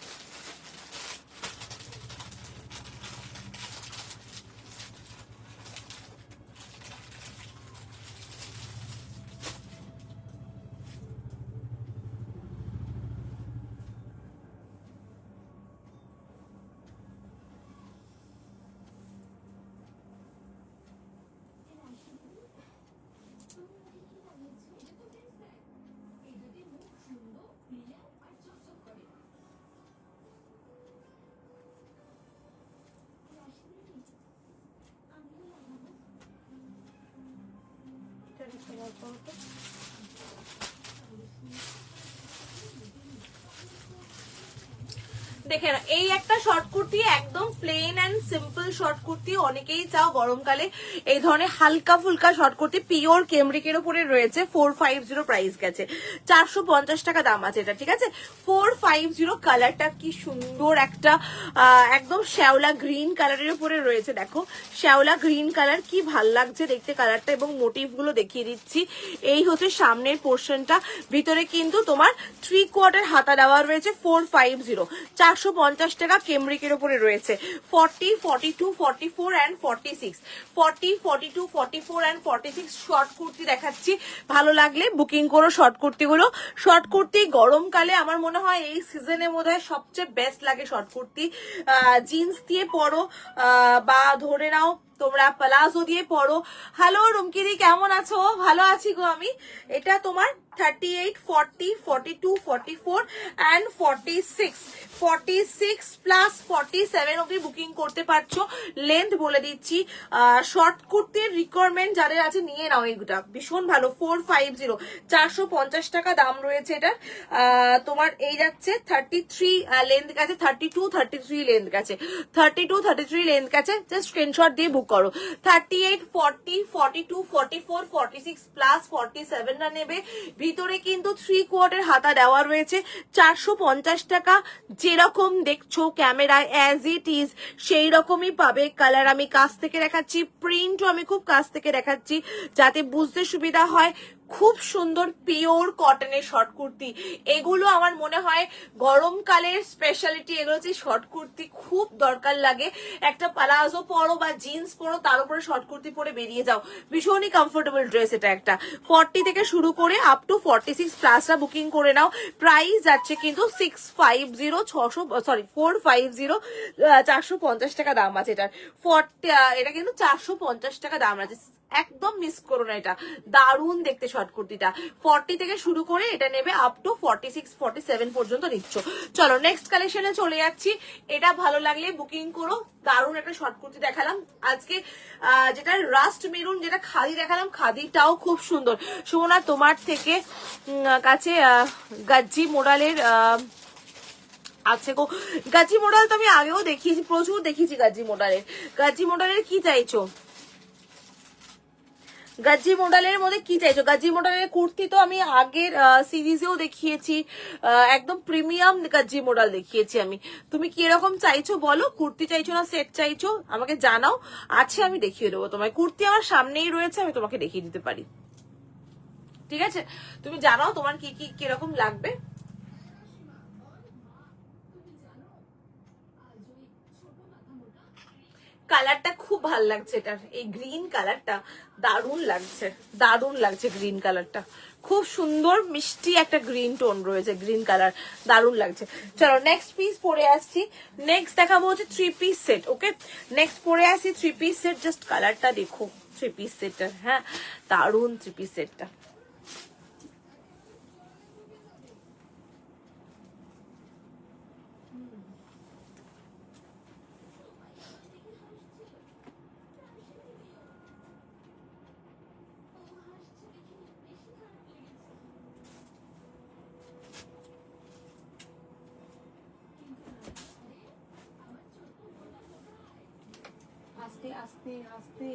দেখে না, এই একটা শর্ট কুর্তি, একদম plain and simple short kurti, অনেকেই চাও গরমকালে এই ধরনের হালকা ফুলকা শর্ট কুর্তি। পিওর কেমব্রিকের উপরে রয়েছে, 450 প্রাইস গেছে, 450 টাকা দাম আছে এটা, ঠিক আছে? 450। কালারটা কি সুন্দর একটা একদম শ্যাওলা গ্রিন কালারের উপরে রয়েছে, দেখো শ্যাওলা গ্রিন কালার, কি ভাল লাগছে দেখতে কালারটা। এবং মোটিভ গুলো দেখিয়ে দিচ্ছি, এই হচ্ছে সামনের পোর্শনটা, ভিতরে কিন্তু তোমার 3/4 হাতা দেওয়া রয়েছে। 450, 450 টাকা কেমব্রিকের উপরে রয়েছে। 40, 42, 44 অ্যান্ড 46, 40, 42, 44 অ্যান্ড 46 শর্ট কুর্তি দেখাচ্ছি। ভালো লাগলে বুকিং করো শর্ট কুর্তিগুলো। শর্ট কুর্তি গরমকালে আমার মনে হয় এই সিজনে মধ্যে সবচেয়ে বেস্ট লাগে শর্ট কুর্তি। জিন্স দিয়ে পরো বা ধরে নাও তোমরা প্লাজো দিয়ে পরো। হ্যালো রুমকিদি, কেমন আছো? ভালো আছি গো আমি। এটা তোমার 38, 40, 42, 44 and 46, 46 প্লাস 47 অবধি বুকিং করতে পারছো। লেন্থ বলে দিচ্ছি। শর্ট কুর্তির রিকোয়ারমেন্ট যাদের আছে নিয়ে নাও, এইটা ভীষণ ভালো। 450, 450 টাকা দাম রয়েছে এটার। তোমার এই যাচ্ছে 33 লেন্থ গেছে, 32, 33 লেন্থ গেছে, 32, 33 লেন্থ গেছে। জাস্ট স্ক্রিনশট দিয়ে বুক করো। 38, 40, 42, 44, 46 প্লাস 47 না নেবে। ভিতরে কিন্তু 3/4 হাতা দেওয়া রয়েছে। 450 টাকা। যেরকম দেখছো ক্যামেরায় অ্যাজ ইট ইজ সেই রকমই পাবে। কালার আমি কাছ থেকে দেখাচ্ছি, প্রিন্টও আমি খুব কাছ থেকে দেখাচ্ছি যাতে বুঝতে সুবিধা হয়। খুব সুন্দর পিওর কটনের শর্ট কুর্তি এগুলো। আমার মনে হয় গরমকালের স্পেশালিটি এগুলো হচ্ছে শর্ট কুর্তি, খুব দরকার লাগে। একটা প্লাজো পরো বা জিন্স পরো, তার উপরে শর্ট কুর্তি পরে বেরিয়ে যাও, ভীষণই কমফোর্টেবল ড্রেস এটা একটা। 40 থেকে শুরু করে আপ টু 46 প্লাসটা বুকিং করে নাও। প্রাইস যাচ্ছে কিন্তু 450 450 টাকা দাম আছে এটার। 40 এটা কিন্তু 450 টাকা দাম আছে, একদম মিস করো না এটা। দারুণ দেখতে শর্ট কুর্তিটা। 40 থেকে শুরু করে এটা নেবে আপ টু 46, 47 পর্যন্ত নিচ্ছ। চলো নেক্সট কালেকশনে চলে যাচ্ছি। এটা ভালো লাগলে বুকিং করো। দারুণ একটা শর্ট কুর্তি দেখালাম আজকে, যেটা রাস্ট মেরুন, যেটা খাদি দেখালাম, খাদিটাও খুব সুন্দর। সুমনা তোমার থেকে কাছে গাজ্জি মোডালের আছে গো। গাজ্জি মোডাল তো আমি আগেও দেখিয়েছি, প্রচুর দেখিয়েছি গাজ্জি মোডালের। গাজ্জি মোডালের কি চাইছো? গাজ্জি মডেলের মধ্যে কি চাইছো? গাজ্জি মডেলের কুর্তি তো আমি আগের সিরিজেও দেখিয়েছি, একদম প্রিমিয়াম গাজ্জি মডেল দেখিয়েছি আমি। তুমি কি এরকম চাইছো বলো? কুর্তি চাইছো না সেট চাইছো আমাকে জানাও, আছে আমি দেখিয়ে দেবো তোমায়। কুর্তি আমার সামনেই রয়েছে, আমি তোমাকে দেখিয়ে দিতে পারি। ঠিক আছে, তুমি জানাও তোমার কি কি কিরকম লাগবে। কালারটা খুব ভাল লাগছে এটার, এই গ্রিন কালারটা দারুণ লাগছে, দারুণ লাগছে গ্রিন কালারটা। খুব সুন্দর মিষ্টি একটা গ্রিন টোন রয়েছে, গ্রিন কালার দারুণ লাগছে। চলো নেক্সট পিস পরে আসছি। নেক্সট দেখাবো হচ্ছে 3 পিস সেট। ওকে, নেক্সট পরে আসি 3 পিস সেট। জাস্ট কালারটা দেখো 3 পিস সেটটার। হ্যাঁ, দারুণ 3 পিস সেটটা। আস্তে আস্তে আস্তে।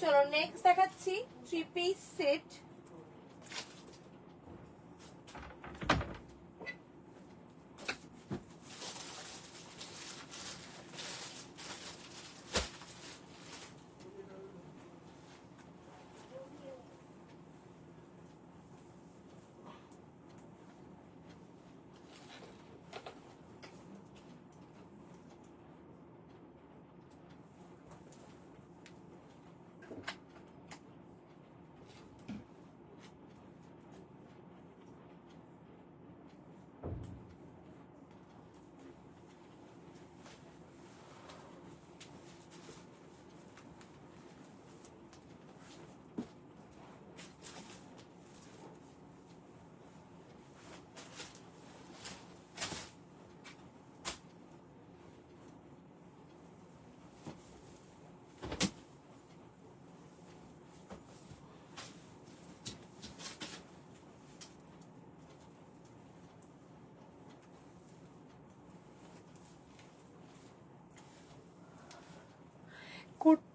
চলো নেক্সট দেখাচ্ছি 3 পিস সেট।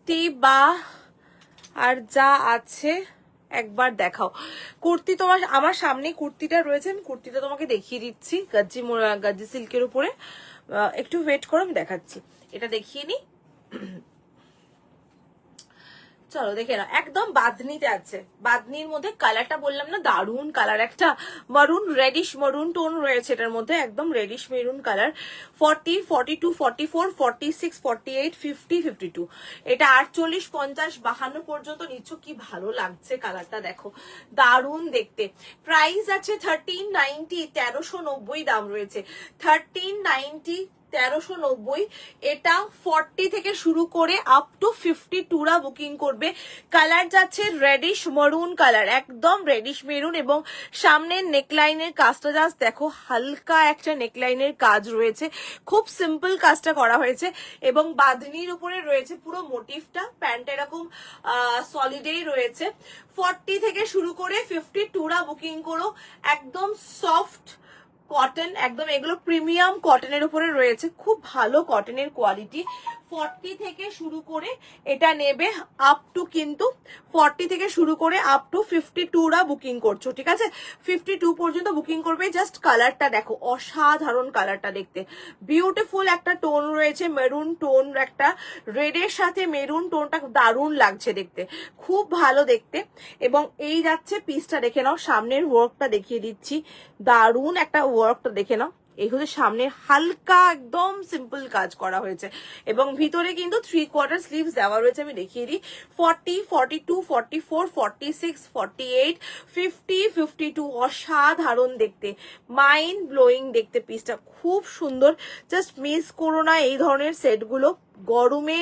কুর্তি বা আর যা আছে একবার দেখাও। কুর্তি তোমার আমার সামনে কুর্তিটা রয়েছে, আমি কুর্তিটা তোমাকে দেখিয়ে দিচ্ছি গাজি সিল্কের উপরে। একটু ওয়েট করো, আমি দেখাচ্ছি। এটা দেখিয়ে নি, চলো দেখে নাও। একদম বাঁধনিতে আছে, বাঁধনির মধ্যে কালারটা বললাম না দারুন কালার, একটা মারুন রেডিশ মারুন টোন রয়েছে এটার মধ্যে, একদম রেডিশ মেরুন কালার। 40, 42, 44, 46, 48, 50, 52, এটা 48, 50, 52 পর্যন্ত নিচ্ছ। কি ভালো লাগছে কালারটা, দেখো দারুন দেখতে। প্রাইস আছে 1390, 1390 দাম রয়েছে। 1390, 1390। এটা 40 থেকে শুরু করে আপ টু 52রা বুকিং করবে। কালার যাচ্ছে রেডিশ মরুন কালার, একদম রেডিশ মেরুন, এবং সামনের নেকলাইনের কাজটা জাস্ট দেখো, হালকা একটা নেকলাইনের কাজ রয়েছে, খুব সিম্পল কাজটা করা হয়েছে, এবং বাঁধনির উপরে রয়েছে পুরো মোটিভটা। প্যান্ট এরকম সলিডেই রয়েছে। 40 থেকে শুরু করে 52রা বুকিং করো। একদম সফট কটন, একদম এগুলো প্রিমিয়াম কটনের উপরে রয়েছে, খুব ভালো কটনের কোয়ালিটি। 40 থেকে শুরু করে এটা নেবে আপ টু, কিন্তু 40 থেকে শুরু করে আপ টু 52রা বুকিং করছো, ঠিক আছে? 52 পর্যন্ত বুকিং করবে। জাস্ট কালারটা দেখো, অসাধারণ কালারটা দেখতে, বিউটিফুল একটা টোন রয়েছে, মেরুন টোন, একটা রেডের সাথে মেরুন টোনটা দারুণ লাগছে দেখতে, খুব ভালো দেখতে। এবং এই যাচ্ছে পিসটা, দেখে নাও, সামনের ওয়ার্কটা দেখিয়ে দিচ্ছি, দারুণ একটা ওয়ার্কটা দেখে নাও। এই হচ্ছে সামনে হালকা একদম সিম্পল কাজ করা হয়েছে, এবং ভিতরে কিন্তু 3/4 স্লিভস দেওয়া রয়েছে, আমি দেখিয়ে দিই। 40, 42, 44, 46, 48, 50, 52, অসাধারণ দেখতে, মাইন্ড ব্লোয়িং দেখতে পিসটা, খুব সুন্দর। জাস্ট মিস করো না এই ধরনের সেটগুলো। গরমে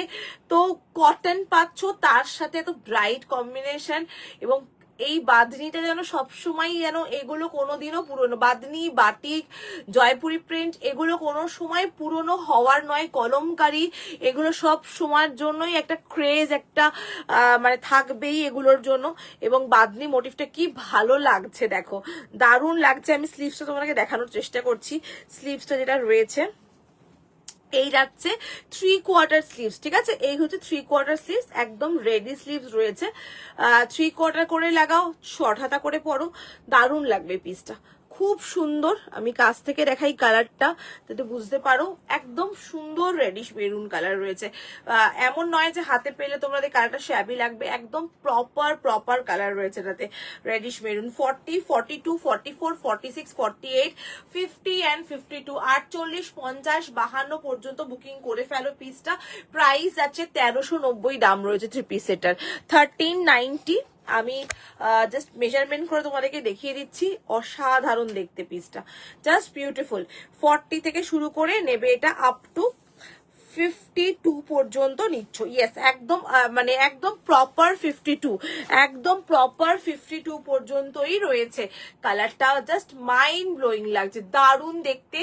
তো কটন পাচ্ছ, তার সাথে এত ব্রাইট কম্বিনেশন, এবং এই বাঁধনিটা যেন সবসময় যেন, এগুলো কোনোদিনও পুরনো, বাঁধনি, বাটিক, জয়পুরি প্রিন্ট, এগুলো কোনো সময় পুরনো হওয়ার নয়, কলমকারি, এগুলো সব সময়ের জন্যই একটা ক্রেজ, একটা মানে থাকবেই এগুলোর জন্য। এবং বাঁধনি মোটিভটা কি ভালো লাগছে, দেখো দারুণ লাগছে। আমি স্লিভসটা তোমাকে দেখানোর চেষ্টা করছি, স্লিভসটা যেটা রয়েছে এই যাচ্ছে 3/4 স্লিভস, ঠিক আছে? এই হচ্ছে 3/4 স্লিভস, একদম রেডি স্লিভস রয়েছে। 3/4 করে লাগাও, শর্ট হাতা করে পরো, দারুণ লাগবে পিসটা, খুব সুন্দর। আমি কাছ থেকে দেখাই কালারটা যাতে বুঝতে পারো, একদম সুন্দর রেডিশ মেরুন কালার রয়েছে। এমন নয় যে হাতে পেলে তোমাদের কালারটা শ্যাবি লাগবে, একদম প্রপার কালার রয়েছে এটাতে, রেডিশ মেরুন। 40, 42, 44, 46, 48, 50 and 52, 48, 50, 52 পর্যন্ত বুকিং করে ফেলো পিসটা। প্রাইস আছে 1390 দাম রয়েছে 3 পিস সেটার। 1390 আমি জাস্ট মেজারমেন্ট করে তোমাদেরকে দেখিয়ে দিচ্ছি, অসাধারণ দেখতে পিসটা, জাস্ট বিউটিফুল। 40 থেকে শুরু করে নেবে এটা আপ টু 52 পর্যন্ত নিচ্ছ। ইয়েস, একদম মানে একদম প্রপার 52, একদম প্রপার 52 পর্যন্তই রয়েছে। কালারটা জাস্ট মাইন্ড ব্লোয়িং লাগছে, দারুণ দেখতে,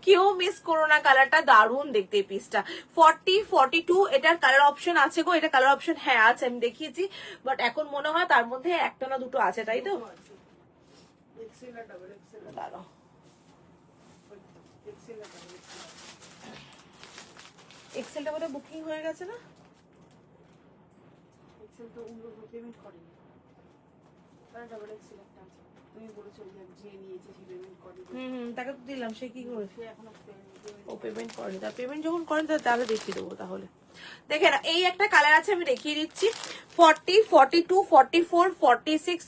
কেউ মিস করো না কালারটা, দারুণ দেখতে এই পিসটা। 40, 42 এটার কালার অপশন আছে গো, এটা কালার অপশন হ্যাঁ আছে, আমি দেখিয়েছি, বাট এখন মনে হয় তার মধ্যে একটা না দুটো আছে, তাই তো? দাঁড়াও, এক্সেলটা বোধহয় বুকিং হয়ে গেছে না? এক্সেল তো পেমেন্ট করেনি, ডাবল এক্সেল একটা আছে, তুমি বলেছো যে নিয়েছে সে পেমেন্ট করেনি। তাকে তো দিলাম, সে কি করেছে এখনো? ও পেমেন্ট করেনি, তার পেমেন্ট যখন করেন তাহলে দেখিয়ে দেবো। তাহলে দেখেন এই একটা কালার আছে, আমি দেখিয়ে দিচ্ছি। 40, 42, 44, 46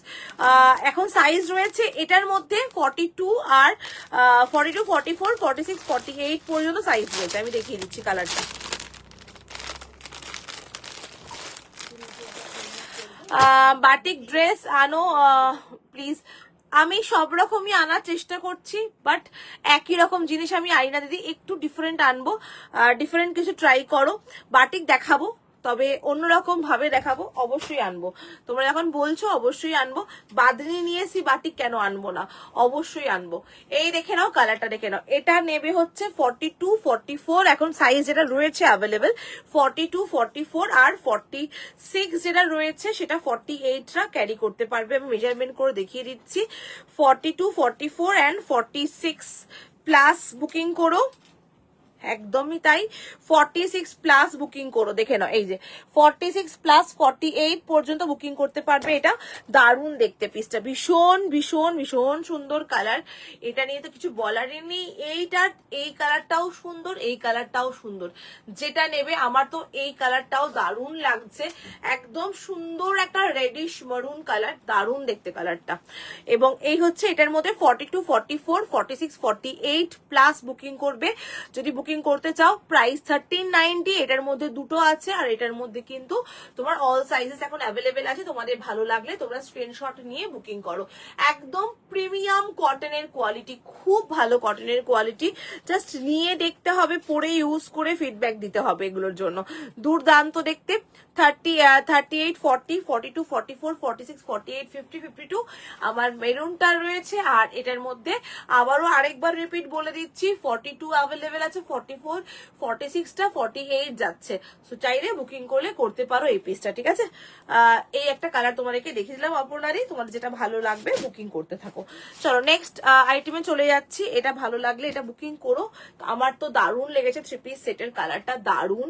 এখন সাইজ রয়েছে এটার মধ্যে 42 আর 42, 44, 46, 48 পর্যন্ত সাইজ রয়েছে, আমি দেখিয়ে দিচ্ছি কালারটা। বাটিক ড্রেস আনো প্লিজ। আমি সব রকমই আনার চেষ্টা করছি, বাট একই রকম জিনিস আমি আনি না দিদি, একটু ডিফারেন্ট আনবো, ডিফারেন্ট কিছু ট্রাই করো। বাটিক দেখাবো, তবে অন্যরকম ভাবে দেখাবো, অবশ্যই আনবো। তোমরা যখন বলছো অবশ্যই আনবো, বাদনি নিয়েছি বাটিক কেন আনবো না, অবশ্যই আনবো। এই দেখে নাও কালারটা, দেখে নাও, এটা নেবে হচ্ছে 42, 44, এখন সাইজ যেটা রয়েছে অ্যাভেলেবেল 42, 44 আর 46 যেটা রয়েছে সেটা 48রা ক্যারি করতে পারবে। আমি মেজারমেন্ট করে দেখিয়ে দিচ্ছি, 42, 44 and 46 প্লাস বুকিং করো। একদমই তাই। 46+ বুকিং করো, দেখে নাও এই যে 46+ 48 পর্যন্ত বুকিং করতে পারবে। এটা দারুণ দেখতে পিসটা, ভীষণ ভীষণ ভীষণ সুন্দর কালার, এটা নিয়ে তো কিছু বলারই নেই। এইটার এই কালারটাও সুন্দর, এই কালারটাও সুন্দর, যেটা নেবে। আমার তো এই কালারটাও দারুণ লাগছে, একদম সুন্দর একটা রেডিশ মারুন কালার, দারুণ দেখতে কালারটা। এবং এই হচ্ছে এটার মধ্যে 42, 44, 46, 48+ বুকিং করবে। যদি বুকিং করতে চাও প্রাইস 1390। এটার মধ্যে দুটো আছে, আর এটার মধ্যে কিন্তু তোমার অল সাইজেস এখন অ্যাভেলেবেল আছে। তোমাদের ভালো লাগলে তোমরা স্ক্রিনশট নিয়ে বুকিং করো। একদম প্রিমিয়াম কটনের কোয়ালিটি, খুব ভালো কটনের কোয়ালিটি, জাস্ট নিয়ে দেখতে হবে, পরে ইউজ করে ফিডব্যাক দিতে হবে এগুলোর জন্য। দুর্দান্ত দেখতে। 38, 40, 42, 44, 46, 48, 50, 52 আমার মেরুনটা রয়েছে। আর এটার মধ্যে আবারও আরেকবার রিপিট বলে দিচ্ছি, 42 অ্যাভেলেবেল আছে, 44, 46টা 48 যাচ্ছে। সো চাইলে বুকিং করলে করতে পারো এই পিসটা, ঠিক আছে। এই একটা কালার তোমাদেরকে দেখিয়ে দিলাম অপরনারী, তোমার যেটা ভালো লাগবে বুকিং করতে থাকো। চলো নেক্সট আইটেমে চলে যাচ্ছি। এটা ভালো লাগলে এটা বুকিং করো। আমার তো দারুণ লেগেছে, 3 পিস সেটের কালারটা দারুণ।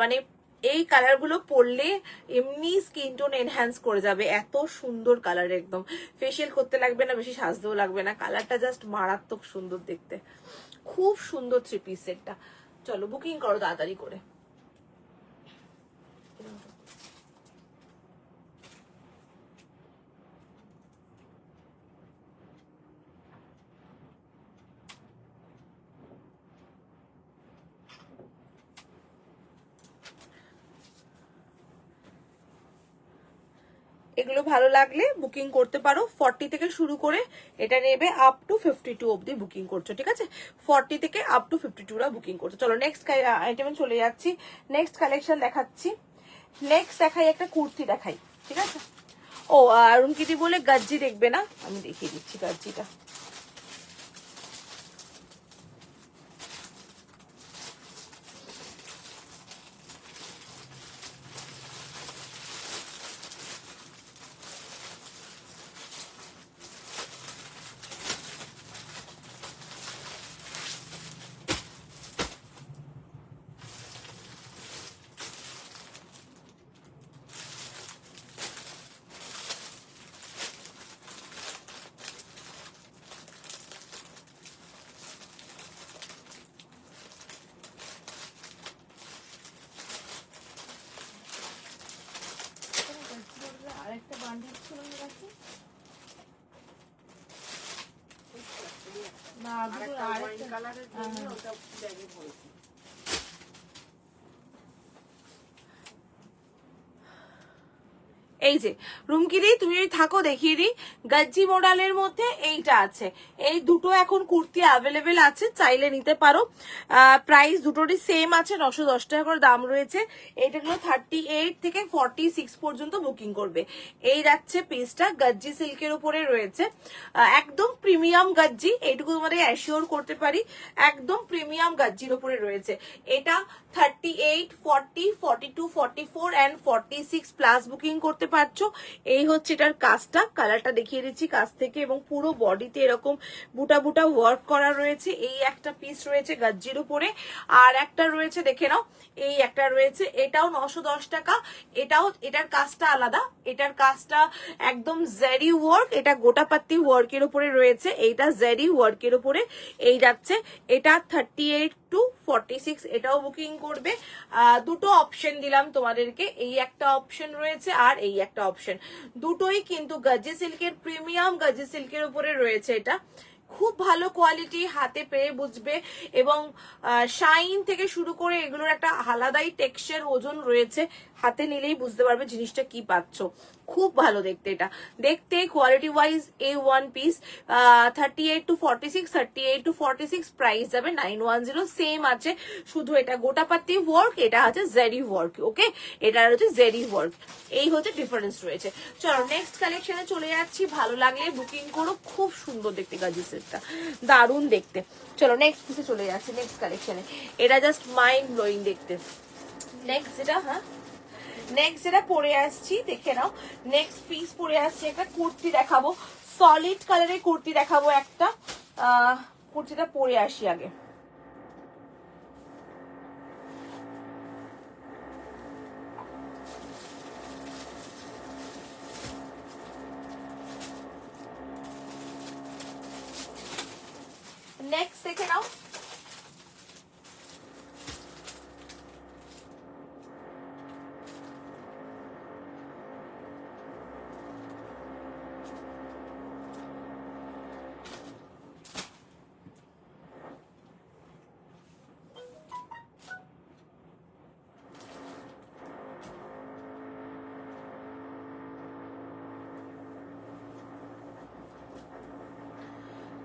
মানে এই কালার গুলো পরলে এমনি স্কিন টোন এনহ্যান্স করে যাবে, এত সুন্দর কালার, একদম ফেসিয়াল করতে লাগবে না, বেশি সাজতেও লাগবে না, কালারটা জাস্ট মারাত্মক সুন্দর দেখতে, খুব সুন্দর 3 পিস সেটটা। চলো বুকিং করো তাড়াতাড়ি করে। এগুলো ভালো লাগলে বুকিং করতে পারো। 40 থেকে শুরু করে এটা নেবে আপ টু 52 অব্দি বুকিং করছো, ঠিক আছে। 40 থেকে আপ টু 52 বুকিং করছো। চলো নেক্সট আইটেমে চলে যাচ্ছি। নেক্সট কালেকশন দেখাচ্ছি। নেক্সট দেখাই একটা কুর্তি দেখাই, ঠিক আছে। ও রুমকিটি বলে গাজ্জি দেখবে না, আমি দেখিয়ে দিচ্ছি গাজ্জিটা। আরেকটা বান্ডিল ছিল নাকি না, আরেকটা কালারের জন্য ওটা ব্যাগে পড়েছে। এই যে রুমকিরি তুমি যদি থাকো দেখিয়ে দিই, গাজ্জি মডেলের মধ্যে এইটা আছে। এই দুটো এখন কুর্তি অ্যাভেলেবেল আছে, চাইলে নিতে পারো। প্রাইস দুটোরই সেম আছে, 910 টাকা করে দাম রয়েছে। এইটাগুলো 38 থেকে 46 পর্যন্ত বুকিং করবে। এই যাচ্ছে পিসটা, গাজ্জি সিল্কের উপরে রয়েছে, একদম প্রিমিয়াম গাজ্জি, এইটুকু তোমাদের অ্যাসিওর করতে পারি, একদম প্রিমিয়াম গাজ্জির উপরে রয়েছে। এটা 38, 40, 42, 44 অ্যান্ড 46+ বুকিং করতে পারছো। এই হচ্ছে এটার কাজটা, কালারটা দেখিয়ে দিচ্ছি কাছ থেকে, এবং পুরো বডিতে এরকম বুটা বুটা ওয়ার্ক করা রয়েছে। এই একটা পিস রয়েছে গাজ্জির উপরে, আর একটা রয়েছে দেখে নাও, এই একটা রয়েছে, এটাও 910 টাকা। এটার কাজটা আলাদা, এটার কাজটা একদম জেরি ওয়ার্ক, এটা গোটাপাত্তি ওয়ার্কের উপরে রয়েছে, এইটা জেরি ওয়ার্কের উপরে। এই যাচ্ছে এটা 38 to 46, এটাও বুকিং করবে। দুটো অপশন দিলাম তোমাদেরকে, এই একটা অপশন রয়েছে আর এই একটা অপশন, দুটোই কিন্তু গাজ্জি সিল্কের, প্রিমিয়াম গাজ্জি সিল্কের উপরে রয়েছে। এটা খুব ভালো কোয়ালিটি, হাতে পেয়ে বুঝবে, এবং শাইন থেকে শুরু করে এগুলোর একটা আলাদাই টেক্সচার, ওজন রয়েছে, হাতে নিলেই বুঝতে পারবে জিনিসটা কি পাচ্ছ। খুব ভালো দেখতে, এটা দেখতে quality wise A1 piece. 38 to 46, 38 to 46 price যাবে 910, সেম আছে, শুধু এটা গোটাপাতি ওয়ার্ক, এটা হচ্ছে জেরি ওয়ার্ক। ওকে, এটা হচ্ছে জেরি ওয়ার্ক, এই হচ্ছে ডিফারেন্স রয়েছে। চলো নেক্সট কালেকশনে চলে যাচ্ছি, ভালো লাগলে বুকিং করো, খুব সুন্দর দেখতে গাজি সেটটা, দারুণ দেখতে। চলো নেক্সট পিসে চলে যাচ্ছি, নেক্সট কালেকশনে। এটা জাস্ট মাইন্ড ব্লোয়িং দেখতে। নেক্সট যেটা, হ্যাঁ নেক্সট যেটা পরে আসছি দেখে নাও, নেক্সট পিস পরে আসছি, একটা কুর্তি দেখাবো, সলিড কালারের কুর্তি দেখাবো একটা। কুর্তিটা পরে আসি আগে। নেক্সট দেখে নাও,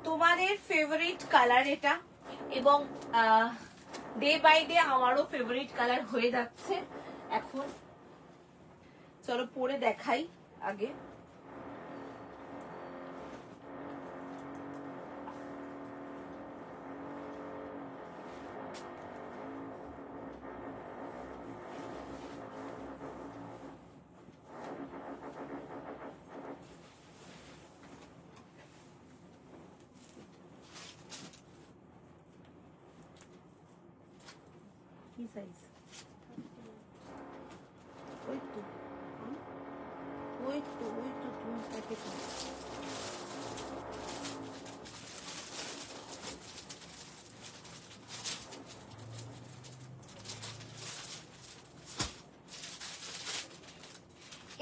তোমাদের ফেভারিট কালার এটা, এবং ডে বাই ডে আমারও ফেভারিট কালার হয়ে যাচ্ছে এখন। চলো পরে দেখাই আগে। কি সাইজ? ওই তো তোমার প্যাকেট।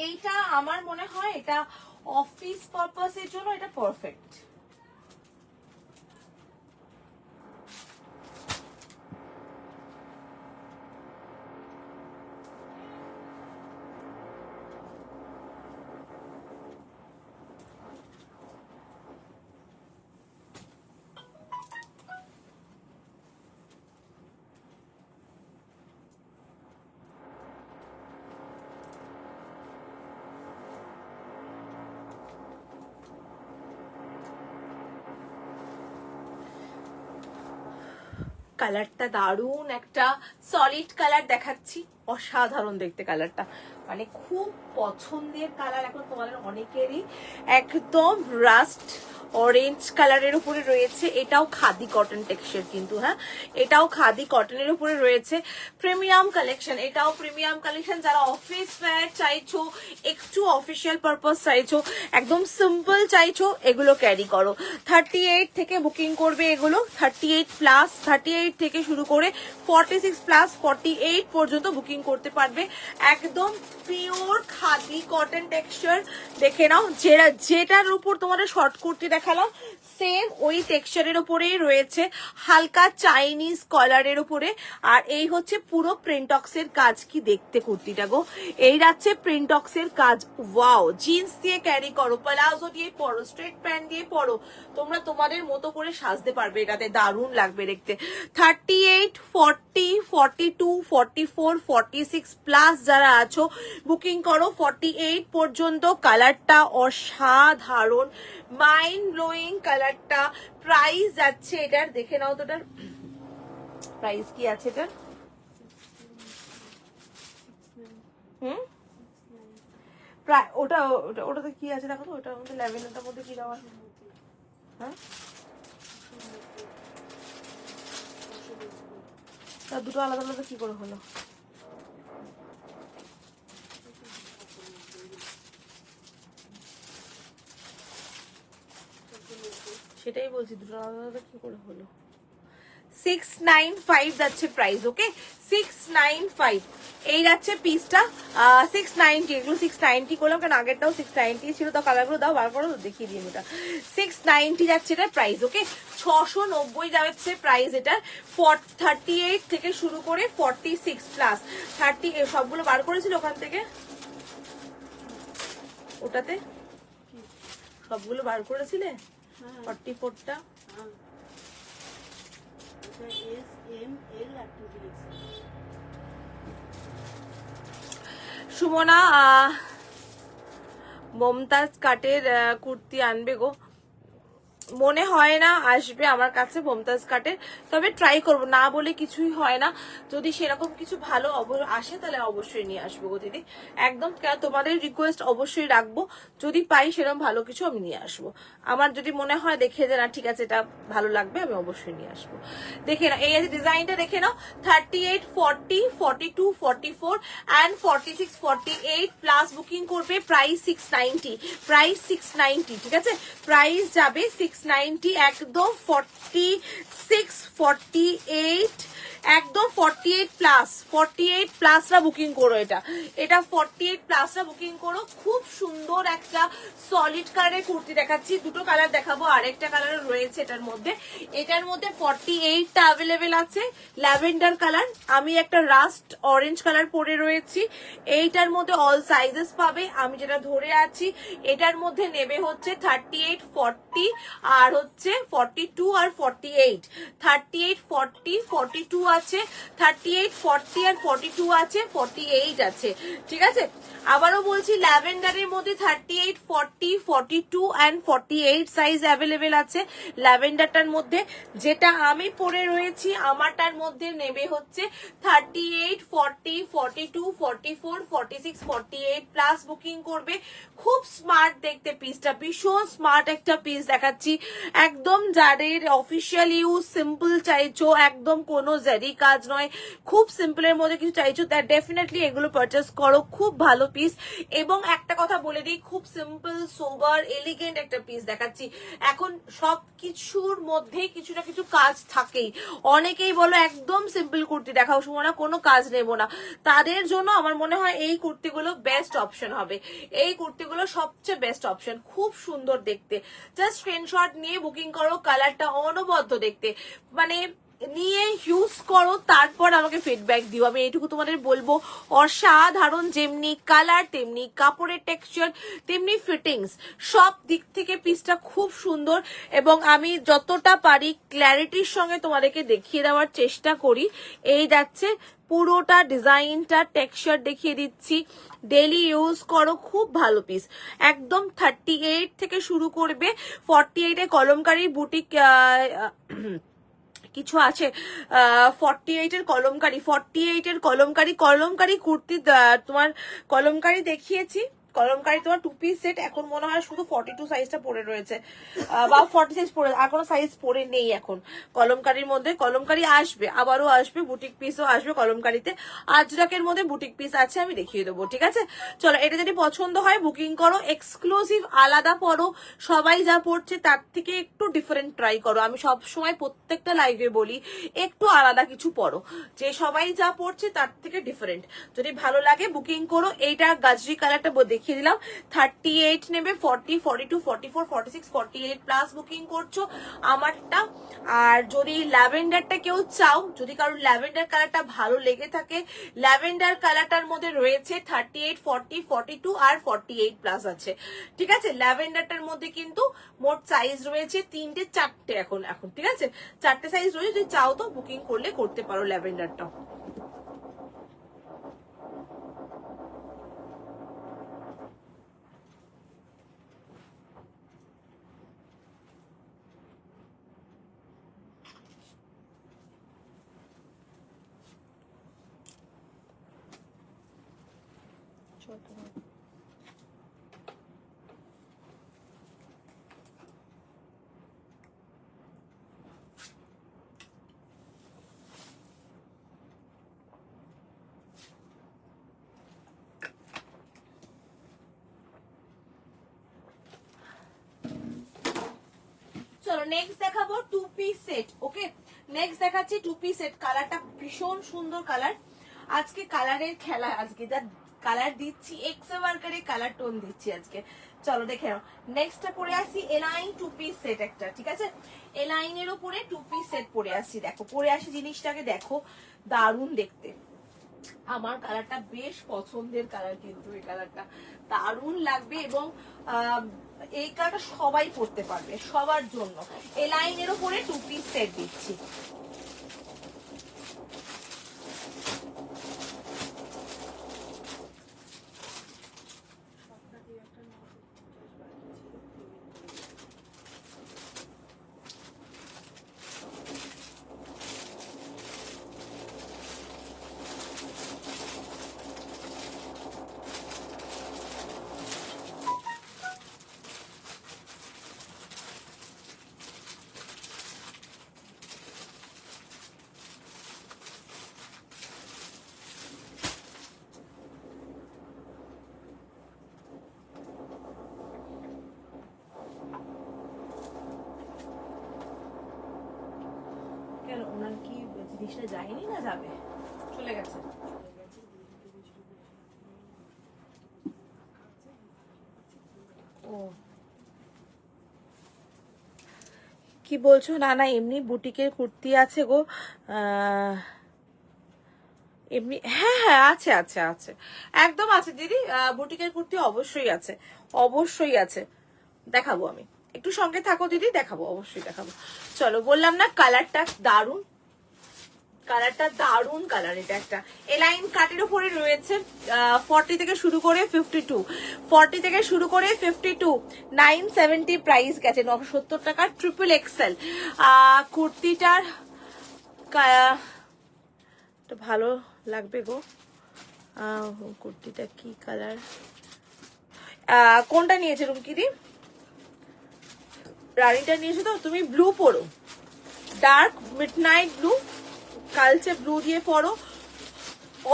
এইটা আমার মনে হয় এটা অফিস পারপাসের জন্য এটা পারফেক্ট। কালারটা দারুন, একটা সলিড কালার দেখাচ্ছি, অসাধারণ দেখতে কালারটা, মানে খুব পছন্দের কালার এখন তোমাদের অনেকেরই। একদম রাস্ট অরেঞ্জ কালারের উপরে রয়েছে, এটাও খাদি কটন টেক্সচার কিন্তু, হ্যাঁ এটাও খাদি কটনের উপরে রয়েছে। প্রিমিয়াম কালেকশন, এটাও প্রিমিয়াম কালেকশন। যারা অফিস ওয়্যার চাইছো, একটু অফিসিয়াল পারপাস চাইছো, একদম সিম্পল চাইছো, এগুলো ক্যারি করো। 38 থেকে বুকিং করবে এগুলো, 38 প্লাস, 38 থেকে শুরু করে 46 প্লাস 48 পর্যন্ত বুকিং করতে পারবে। একদম পিওর খাদি কটন টেক্সচার। দেখে নাও, যেটার উপর তোমাদের শর্ট কুর্তি দেখালাম সেম ওই টেক্সচারের উপরেই রয়েছে, হালকা চাইনিজ কলারের উপরে। আর এই হচ্ছে পুরো প্রিন্টক্সের কাজ। কি দেখতে কুর্তিটা গো, এই যাচ্ছে প্রিন্টক্সের কাজ। ওয়াও, জিন্স দিয়ে ক্যারি করো, প্লাজো দিয়ে পরো, স্ট্রেট প্যান্ট দিয়ে পরো, তোমরা তোমাদের মতো করে সাজতে পারবে, এটাতে দারুণ লাগবে দেখতে। 38, 40, 42, 44, 46 প্লাস যারা আছো বুকিং করো 48 পর্যন্ত। কালারটা অসাধারণ, মাইন্ড ব্লোয়িং কালারটা। প্রাইস যাচ্ছে এটার, দেখে নাও তো এটার প্রাইস কি আছে এটার। প্রায় ওটাতে কি আছে দেখো তো, ওটার মধ্যে ল্যাভেন্ডারটার মধ্যে কি দেওয়া, হ্যাঁ তা দুটো আলাদা আলাদা কি করে হলো? সেটাই বলছি, দুটো আলাদা আলাদা কি করে হলো। 695 যাচ্ছে প্রাইস, ওকে 695 এই যাচ্ছে পিসটা। 690, এগুলো 690 করলাম কারণ আগেরটাও 690 ছিল। তো কালারগুলো দাও বার করো, দেখিয়ে দিই এটা। 690 যাচ্ছে এটা প্রাইস, ওকে 690 যাচ্ছে প্রাইস এটা। 38 থেকে শুরু করে 46 প্লাস 30 সবগুলো বার করেছিল ওখান থেকে, ওটাতে সবগুলো বার করেছিলে 44টা। সুমনা মমতাজ কাটের কুর্তি আনবে গো, মনে হয় না আসবে আমার কাছে মমতাজ কাটের, তবে ট্রাই করব, না বলে কিছুই হয় না। যদি সেরকম কিছু ভালো আসে তাহলে অবশ্যই নিয়ে আসবো গো দিদি, একদম তোমাদের রিকোয়েস্ট অবশ্যই রাখবো। যদি পাই সেরকম ভালো কিছু আমি নিয়ে আসবো। আমার যদি মনে হয় দেখে যে না ঠিক আছে এটা ভালো লাগবে, আমি অবশ্যই নিয়ে আসবো। দেখে নাও এই ডিজাইনটা, দেখে নাও 38, 40, 42, 44 অ্যান্ড 46, 48 প্লাস বুকিং করবে। প্রাইস 690, প্রাইস 690, ঠিক আছে প্রাইস যাবে 690। 690, একদম 46, 48, একদম 48 প্লাস, 48 প্লাসরা বুকিং করো। এটা 48 প্লাসরা বুকিং করো। খুব সুন্দর একটা সলিড কালারের কুর্তি দেখাচ্ছি, দুটো কালার দেখাবো, আরেকটা কালার রয়েছে এটার মধ্যে। এটার মধ্যে 48টা অ্যাভেলেবেল আছে। ল্যাভেন্ডার কালার, আমি একটা রাস্ট অরেঞ্জ কালার পরে রয়েছি। এইটার মধ্যে অল সাইজেস পাবে, আমি যেটা ধরে আছি। এটার মধ্যে নেবে হচ্ছে 38, 40 আর হচ্ছে 42 আর 48, 38, 40, 42 আছে, 38, 40 আর 42 আছে, 48 আছে। ঠিক আছে, আবারও বলছি ল্যাভেন্ডারের মধ্যে 38, 40, 42 এন্ড 48 সাইজ অ্যাভেলেবেল আছে ল্যাভেন্ডারটার মধ্যে। যেটা আমি পরে রয়েছি আমারটার মধ্যে নেবে হচ্ছে 38, 40, 42, 44, 46, 48 প্লাস বুকিং করবে। খুব স্মার্ট দেখতে পিসটা, ভীষণ স্মার্ট একটা পিস দেখাচ্ছি। একদম যাদের অফিসিয়াল ইউজ সিম্পল চাইছো, একদম কোনো জারি কাজ নয়, খুব সিম্পলের মধ্যে কিছু চাইছো, তা ডেফিনেটলি এগুলো পারচেস করো। খুব ভালো পিস। এবং একটা কথা বলে দিই, খুব সিম্পল সোবার এলিগেন্ট একটা পিস দেখাচ্ছি। এখন সব কিছুর মধ্যে কিছু না কিছু কাজ থাকেই। অনেকেই বলো একদম সিম্পল কুর্তি দেখাও সুমনা, কোনো কাজ নেব না, তাদের জন্য আমার মনে হয় এই কুর্তিগুলো বেস্ট অপশন হবে। এই কুর্তিগুলো সবচেয়ে বেস্ট অপশন, খুব সুন্দর দেখতে। জাস্ট স্ক্রিনশট নিয়ে বুকিং করো। কালারটা অনবদ্য দেখতে, মানে নিয়ে ইউজ করো, তারপর আমাকে ফিডব্যাক দিও, আমি এইটুকু তোমাদের বলবো। অসাধারণ, যেমনি কালার তেমনি কাপড়ের টেক্সচার তেমনি ফিটিংস, সব দিক থেকে পিসটা খুব সুন্দর। এবং আমি যতটা পারি ক্ল্যারিটির সঙ্গে তোমাদেরকে দেখিয়ে দেওয়ার চেষ্টা করি। এই যাচ্ছে পুরোটা ডিজাইনটা, টেক্সচার দেখিয়ে দিচ্ছি। ডেলি ইউজ করো, খুব ভালো পিস। একদম 38 থেকে শুরু করবে, 48 এ কলমকারী বুটিক কিছু আছে, 48 এর কলমকারী, 48 এর কলমকারী কুর্তি, তোমার কলমকারী দেখিয়েছি। কলমকারী তোমার 2 পিস সেট, এখন মনে হয় শুধু 42 সাইজটা পড়ে রয়েছে, বা 40 সাইজ পড়ে, আর কোনো সাইজ পড়ে নেই এখন কলমকারীর মধ্যে। কলমকারী আসবে, আবারও আসবে, বুটিক পিসও আসবে কলমকারীতে। আজরাকের মধ্যে বুটিক পিস আছে, আমি দেখিয়ে দেবো। ঠিক আছে, চলো, এটা যদি পছন্দ হয় বুকিং করো। এক্সক্লুসিভ আলাদা পরো, সবাই যা পড়ছে তার থেকে একটু ডিফারেন্ট ট্রাই করো। আমি সব সময় প্রত্যেকটা লাইভে বলি একটু আলাদা কিছু পড়ো, যে সবাই যা পড়ছে তার থেকে ডিফারেন্ট। যদি ভালো লাগে বুকিং করো। এইটা গাজরি কালারটা দেখিয়ে দিলাম, 38 নেবে, 40, 42, 44, 46, 48 প্লাস বুকিং করছো আমারটা। আর যদি ল্যাভেন্ডারটা কেউ চাও, যদি কারোর ল্যাভেন্ডার কালারটা ভালো লেগে থাকে, ল্যাভেন্ডার কালারটার মধ্যে রয়েছে 38, 40, 42 আর 48 প্লাস আছে। ঠিক আছে, ল্যাভেন্ডারটার মধ্যে কিন্তু মোট সাইজ রয়েছে 3টে 4টে, এখন ঠিক আছে 4টে সাইজ রয়েছে। যদি চাও তো বুকিং করলে করতে পারো ল্যাভেন্ডারটা। চলো নেক্সট দেখাবো 2 পিস সেট। ওকে, নেক্সট দেখাচ্ছি 2 পিস সেট। কালারটা ভীষণ সুন্দর কালার। আজকে কালারের খেলা, আজকে যা কালার দিচ্ছি, এক্সে ওয়ার্কারে কালার টোন দিচ্ছি আজকে। চলো দেখে নাও। নেক্সটটা পরে আসি এলাইন 2 পিস সেট একটা। ঠিক আছে, এলাইনের উপরে 2 পিস সেট পরে আসি। দেখো পরে আসি জিনিসটাকে, দেখো দারুণ দেখতে। আমার কালারটা বেশ পছন্দের কালার, কিন্তু এই কালারটা দারুণ লাগবে। এবং এই কালারটা সবাই পরতে পারবে, সবার জন্য। এই লাইনের উপরে 2 পিস সেট দিচ্ছি। জিনিসটা যায়নি না যাবে, চলে গেছে। ও কি বলছো? না না, এমনি বুটিকের কুর্তি আছে গো। এমনি হ্যাঁ হ্যাঁ আছে আছে আছে, একদম আছে দিদি। বুটিকের কুর্তি অবশ্যই আছে, অবশ্যই আছে, দেখাবো আমি। একটু সঙ্গে থাকো দিদি, দেখাবো, অবশ্যই দেখাবো। চলো, বললাম না কালারটা দারুণ, কালারটা দারুণ কালার। এটা একটা এলাইন কাটের উপরে রয়েছে, 40 থেকে শুরু করে 52, 40 থেকে শুরু করে 52, 970 প্রাইস গেছে, 970 টাকা, ট্রিপল এক্সেল। কুর্তিটার ভালো লাগবে গো। কুর্তিটা কি কালার, কোনটা নিয়েছে রুমকিদি? রানীটা নিয়েছো তো তুমি? ব্লু পরো, ডার্ক মিডনাইট ব্লু, কালচে ব্লু দিয়ে পরো,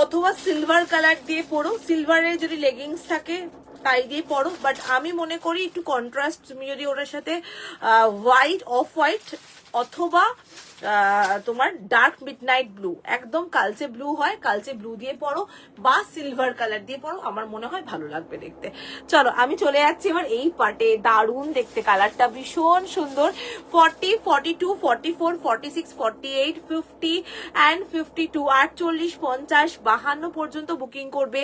অথবা সিলভার কালার দিয়ে পরো। সিলভারের যদি লেগিংস থাকে তাই দিয়ে পরো, বাট আমি মনে করি একটু কন্ট্রাস্ট, তুমি যদি ওটার সাথে হোয়াইট, অফ হোয়াইট অথবা তোমার ডার্ক মিডনাইট ব্লু, একদম কালচে ব্লু হয়, কালচে ব্লু দিয়ে পরো বা সিলভার কালার দিয়ে পরো, আমার মনে হয় ভালো লাগবে দেখতে। চলো আমি চলে যাচ্ছি এবার এই পার্টে। দারুণ দেখতে, কালারটা ভীষণ সুন্দর। 40, 42, 44, 46, 48, 50 অ্যান্ড 52, 48, 50, 52 পর্যন্ত বুকিং করবে।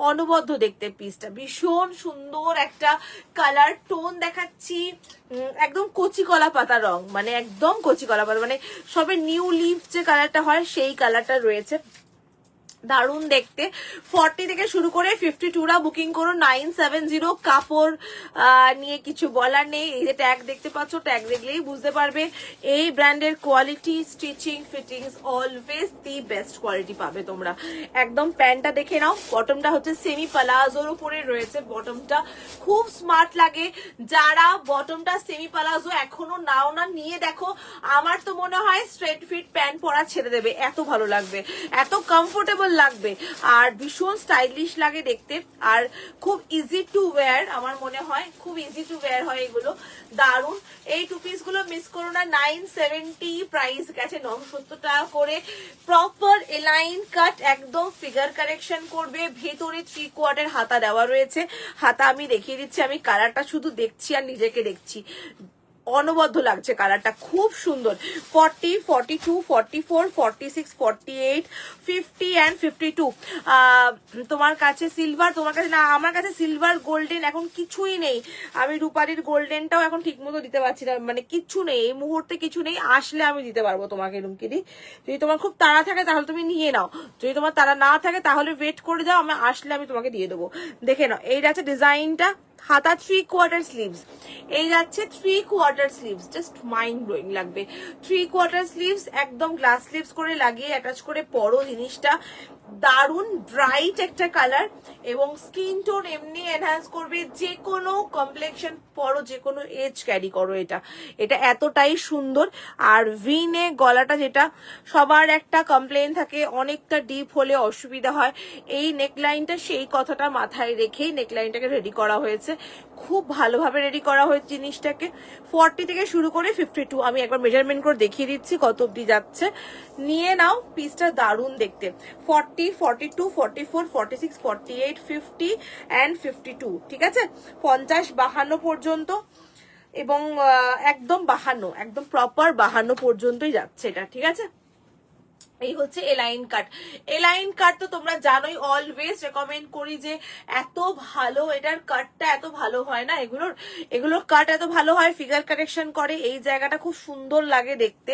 অনবদ্য দেখতে পিসটা, ভীষণ সুন্দর একটা কালার টোন দেখাচ্ছি। একদম কচি কলা পাতা রং, মানে একদম কচি কলা পাতা, মানে সবে নিউ লিফ যে কালারটা হয় সেই কালারটা রয়েছে, দারুণ দেখতে। 40 থেকে শুরু করে 52রা বুকিং করো, 970। কাপড় নিয়ে কিছু বলার নেই, এই যে ট্যাগ দেখতে পাচ্ছ, ট্যাগ দেখলেই বুঝতে পারবে এই ব্র্যান্ডের quality, stitching, fittings always the best quality পাবে তোমরা। একদম প্যান্টটা দেখে নাও, বটমটা হচ্ছে সেমি পালাজোর উপরে রয়েছে, বটমটা খুব স্মার্ট লাগে। যারা বটমটা সেমি পালাজো এখনো নাও না, নিয়ে দেখো, আমার তো মনে হয় স্ট্রেট ফিট প্যান্ট পরা ছেড়ে দেবে, এত ভালো লাগবে, এত কমফোর্টেবল লাগবে, আর ভীষণ স্টাইলিশ লাগে দেখতে, আর খুব ইজি টু ওয়্যার, আমার মনে হয় খুব ইজি টু ওয়্যার হয় এগুলো, দারুণ। এই টু পিস গুলো মিস করো না, 970 প্রাইস গেছে, 970 টাকা করে। প্রপার এলাইন কাট, একদম ফিগার কারেকশন করবে, ভেতরে 3/4 হাতা দেওয়া রয়েছে, হাতা আমি দেখিয়ে দিচ্ছি, আমি কালারটা শুধু দেখছি আর নিজেকে দেখছি, অনবদ্য লাগছে কালারটা, খুব সুন্দর। 40, 42, 44, 46, 48, 50 অ্যান্ড 52। তোমার কাছে সিলভার, তোমার কাছে না, আমার কাছে সিলভার গোল্ডেন এখন কিছুই নেই, আমি রূপারির গোল্ডেনটাও এখন ঠিক মতো দিতে পারছি না, মানে কিছু নেই এই মুহূর্তে, কিছু নেই, আসলে আমি দিতে পারবো তোমাকে রুমকিদি। যদি তোমার খুব তাড়া থাকে তাহলে তুমি নিয়ে নাও, যদি তোমার তাড়া না থাকে তাহলে ওয়েট করে যাও, আমি আসলে আমি তোমাকে দিয়ে দেবো। দেখে নাও, এই যাচ্ছে ডিজাইনটা, হাতা 3/4 স্লিভস, এই যাচ্ছে 3/4 স্লিভস, জাস্ট মাইন্ড ব্লোয়িং লাগবে। 3/4 স্লিভস, একদম গ্লাস স্লিভস করে লাগিয়ে অ্যাটাচ করে পরো, জিনিসটা দারুণ ব্রাইট একটা কালার, এবং স্কিন টোন এমনি এনহ্যান্স করবে, যে কোনো কমপ্লেক্সন পরো, যে কোনো এজ ক্যারি করো, এটা এটা এতটাই সুন্দর। আর ভিনে গলাটা, যেটা সবার একটা কমপ্লেন থাকে অনেকটা ডিপ হলে অসুবিধা হয়, এই নেকলাইনটা সেই কথাটা মাথায় রেখেই নেকলাইনটাকে রেডি করা হয়েছে, খুব ভালোভাবে রেডি করা হয়েছে জিনিসটাকে। 40 থেকে শুরু করে 52, আমি একবার মেজারমেন্ট করে দেখিয়ে দিচ্ছি কত অব্দি যাচ্ছে, নিয়ে নাও, পিসটা দারুণ দেখতে। 40, 42, 44, 46, 48, 50 অ্যান্ড 52, ঠিক আছে, 50, 52 পর্যন্ত, এবং একদম 52, একদম প্রপার 52 পর্যন্তই যাচ্ছে এটা, ঠিক আছে। এই হচ্ছে এলাইন কাট। এলাইন কাট তো তোমরা জানোই, অলওয়েজ রেকমেন্ড করি যে এত ভালো, এটার কাটটা এত ভালো হয় না, এগুলোর কাট এত ভালো হয়, ফিগার কারেকশন করে, এই জায়গাটা খুব সুন্দর লাগে দেখতে,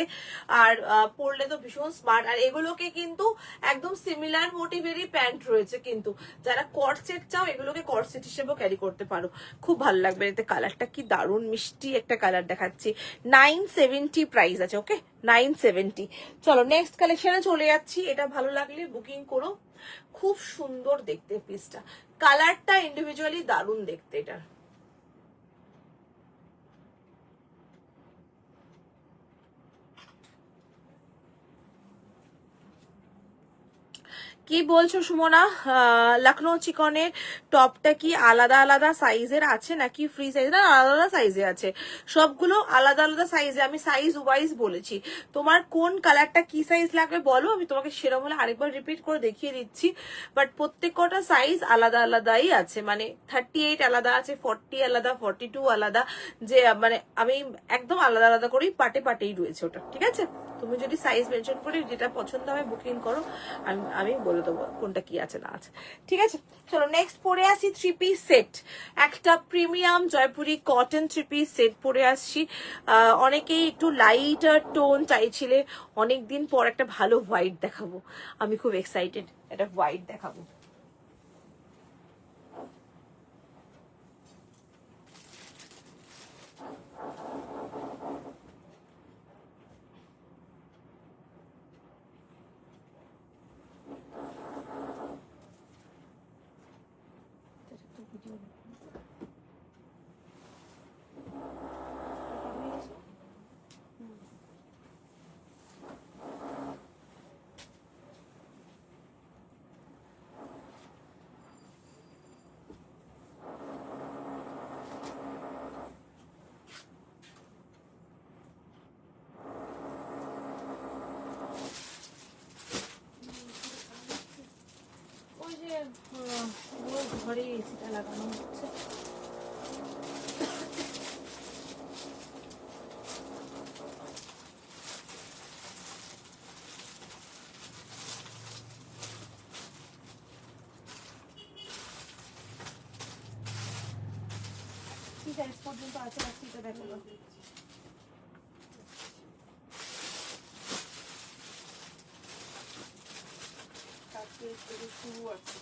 আর পরলে তো ভীষণ স্মার্ট। আর এগুলোকে কিন্তু একদম সিমিলার মোটিভেরই প্যান্ট রয়েছে, কিন্তু যারা কর্সেট চাও এগুলোকে কর্সেট হিসেবেও ক্যারি করতে পারো, খুব ভালো লাগবে। এতে কালারটা কি দারুণ মিষ্টি একটা কালার দেখাচ্ছি, 970 প্রাইস আছে, ওকে 970। চলো নেক্সট কালেকশনে চলে যাচ্ছি, এটা ভালো লাগলে বুকিং করো, খুব সুন্দর দেখতে পিসটা, কালারটা ইন্ডিভিজুয়ালি দারুণ দেখতে। এটা কি বলছো সুমনা? লখনৌ চিকনের টপটা কি আলাদা আলাদা সাইজের আছে নাকি ফ্রি সাইজ? না, আলাদা সাইজে আছে, সবগুলো আলাদা আলাদা সাইজে। আমি সাইজ ওয়াইজ বলেছি, তোমার কোন কালারটা কি সাইজ লাগবে বলো, আমি তোমাকে সেরকম হলে আরেকবার রিপিট করে দেখিয়ে দিচ্ছি। বাট প্রত্যেক কটা সাইজ আলাদা আলাদাই আছে, মানে 38 আলাদা আছে, 40 আলাদা, 42 আলাদা, যে মানে আমি একদম আলাদা আলাদা করেই পাটে পাটেই রয়েছে ওটা, ঠিক আছে? তুমি যদি সাইজ মেনশন করে যেটা পছন্দ হবে বুকিং করো, আমি বলে দেবো কোনটা কি আছে না আছে, ঠিক আছে? চলো নেক্সট পরে আসি থ্রি পিস সেট। একটা premium Jaipuri cotton three piece set পরে আসছি। অনেকেই একটু লাইটার টোন চাইছিলে, অনেকদিন পর একটা ভালো হোয়াইট দেখাবো, আমি খুব এক্সাইটেড একটা হোয়াইট দেখাবো। ঘরে এসিটা লাগানো হচ্ছে। কি সাইজ পর্যন্ত আছে রাখছিটা দেখো। শুরু আছে।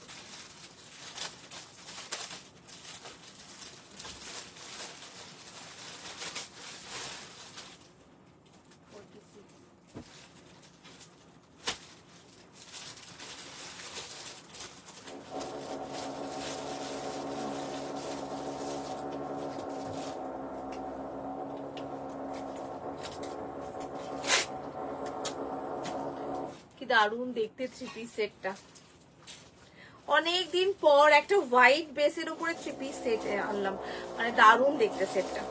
কি দারুণ দেখতে থ্রি পিস সেটটা, অনেকদিন পর একটা হোয়াইট বেসের উপরে থ্রি পিস সেট আনলাম, মানে দারুণ দেখতে সেটটা।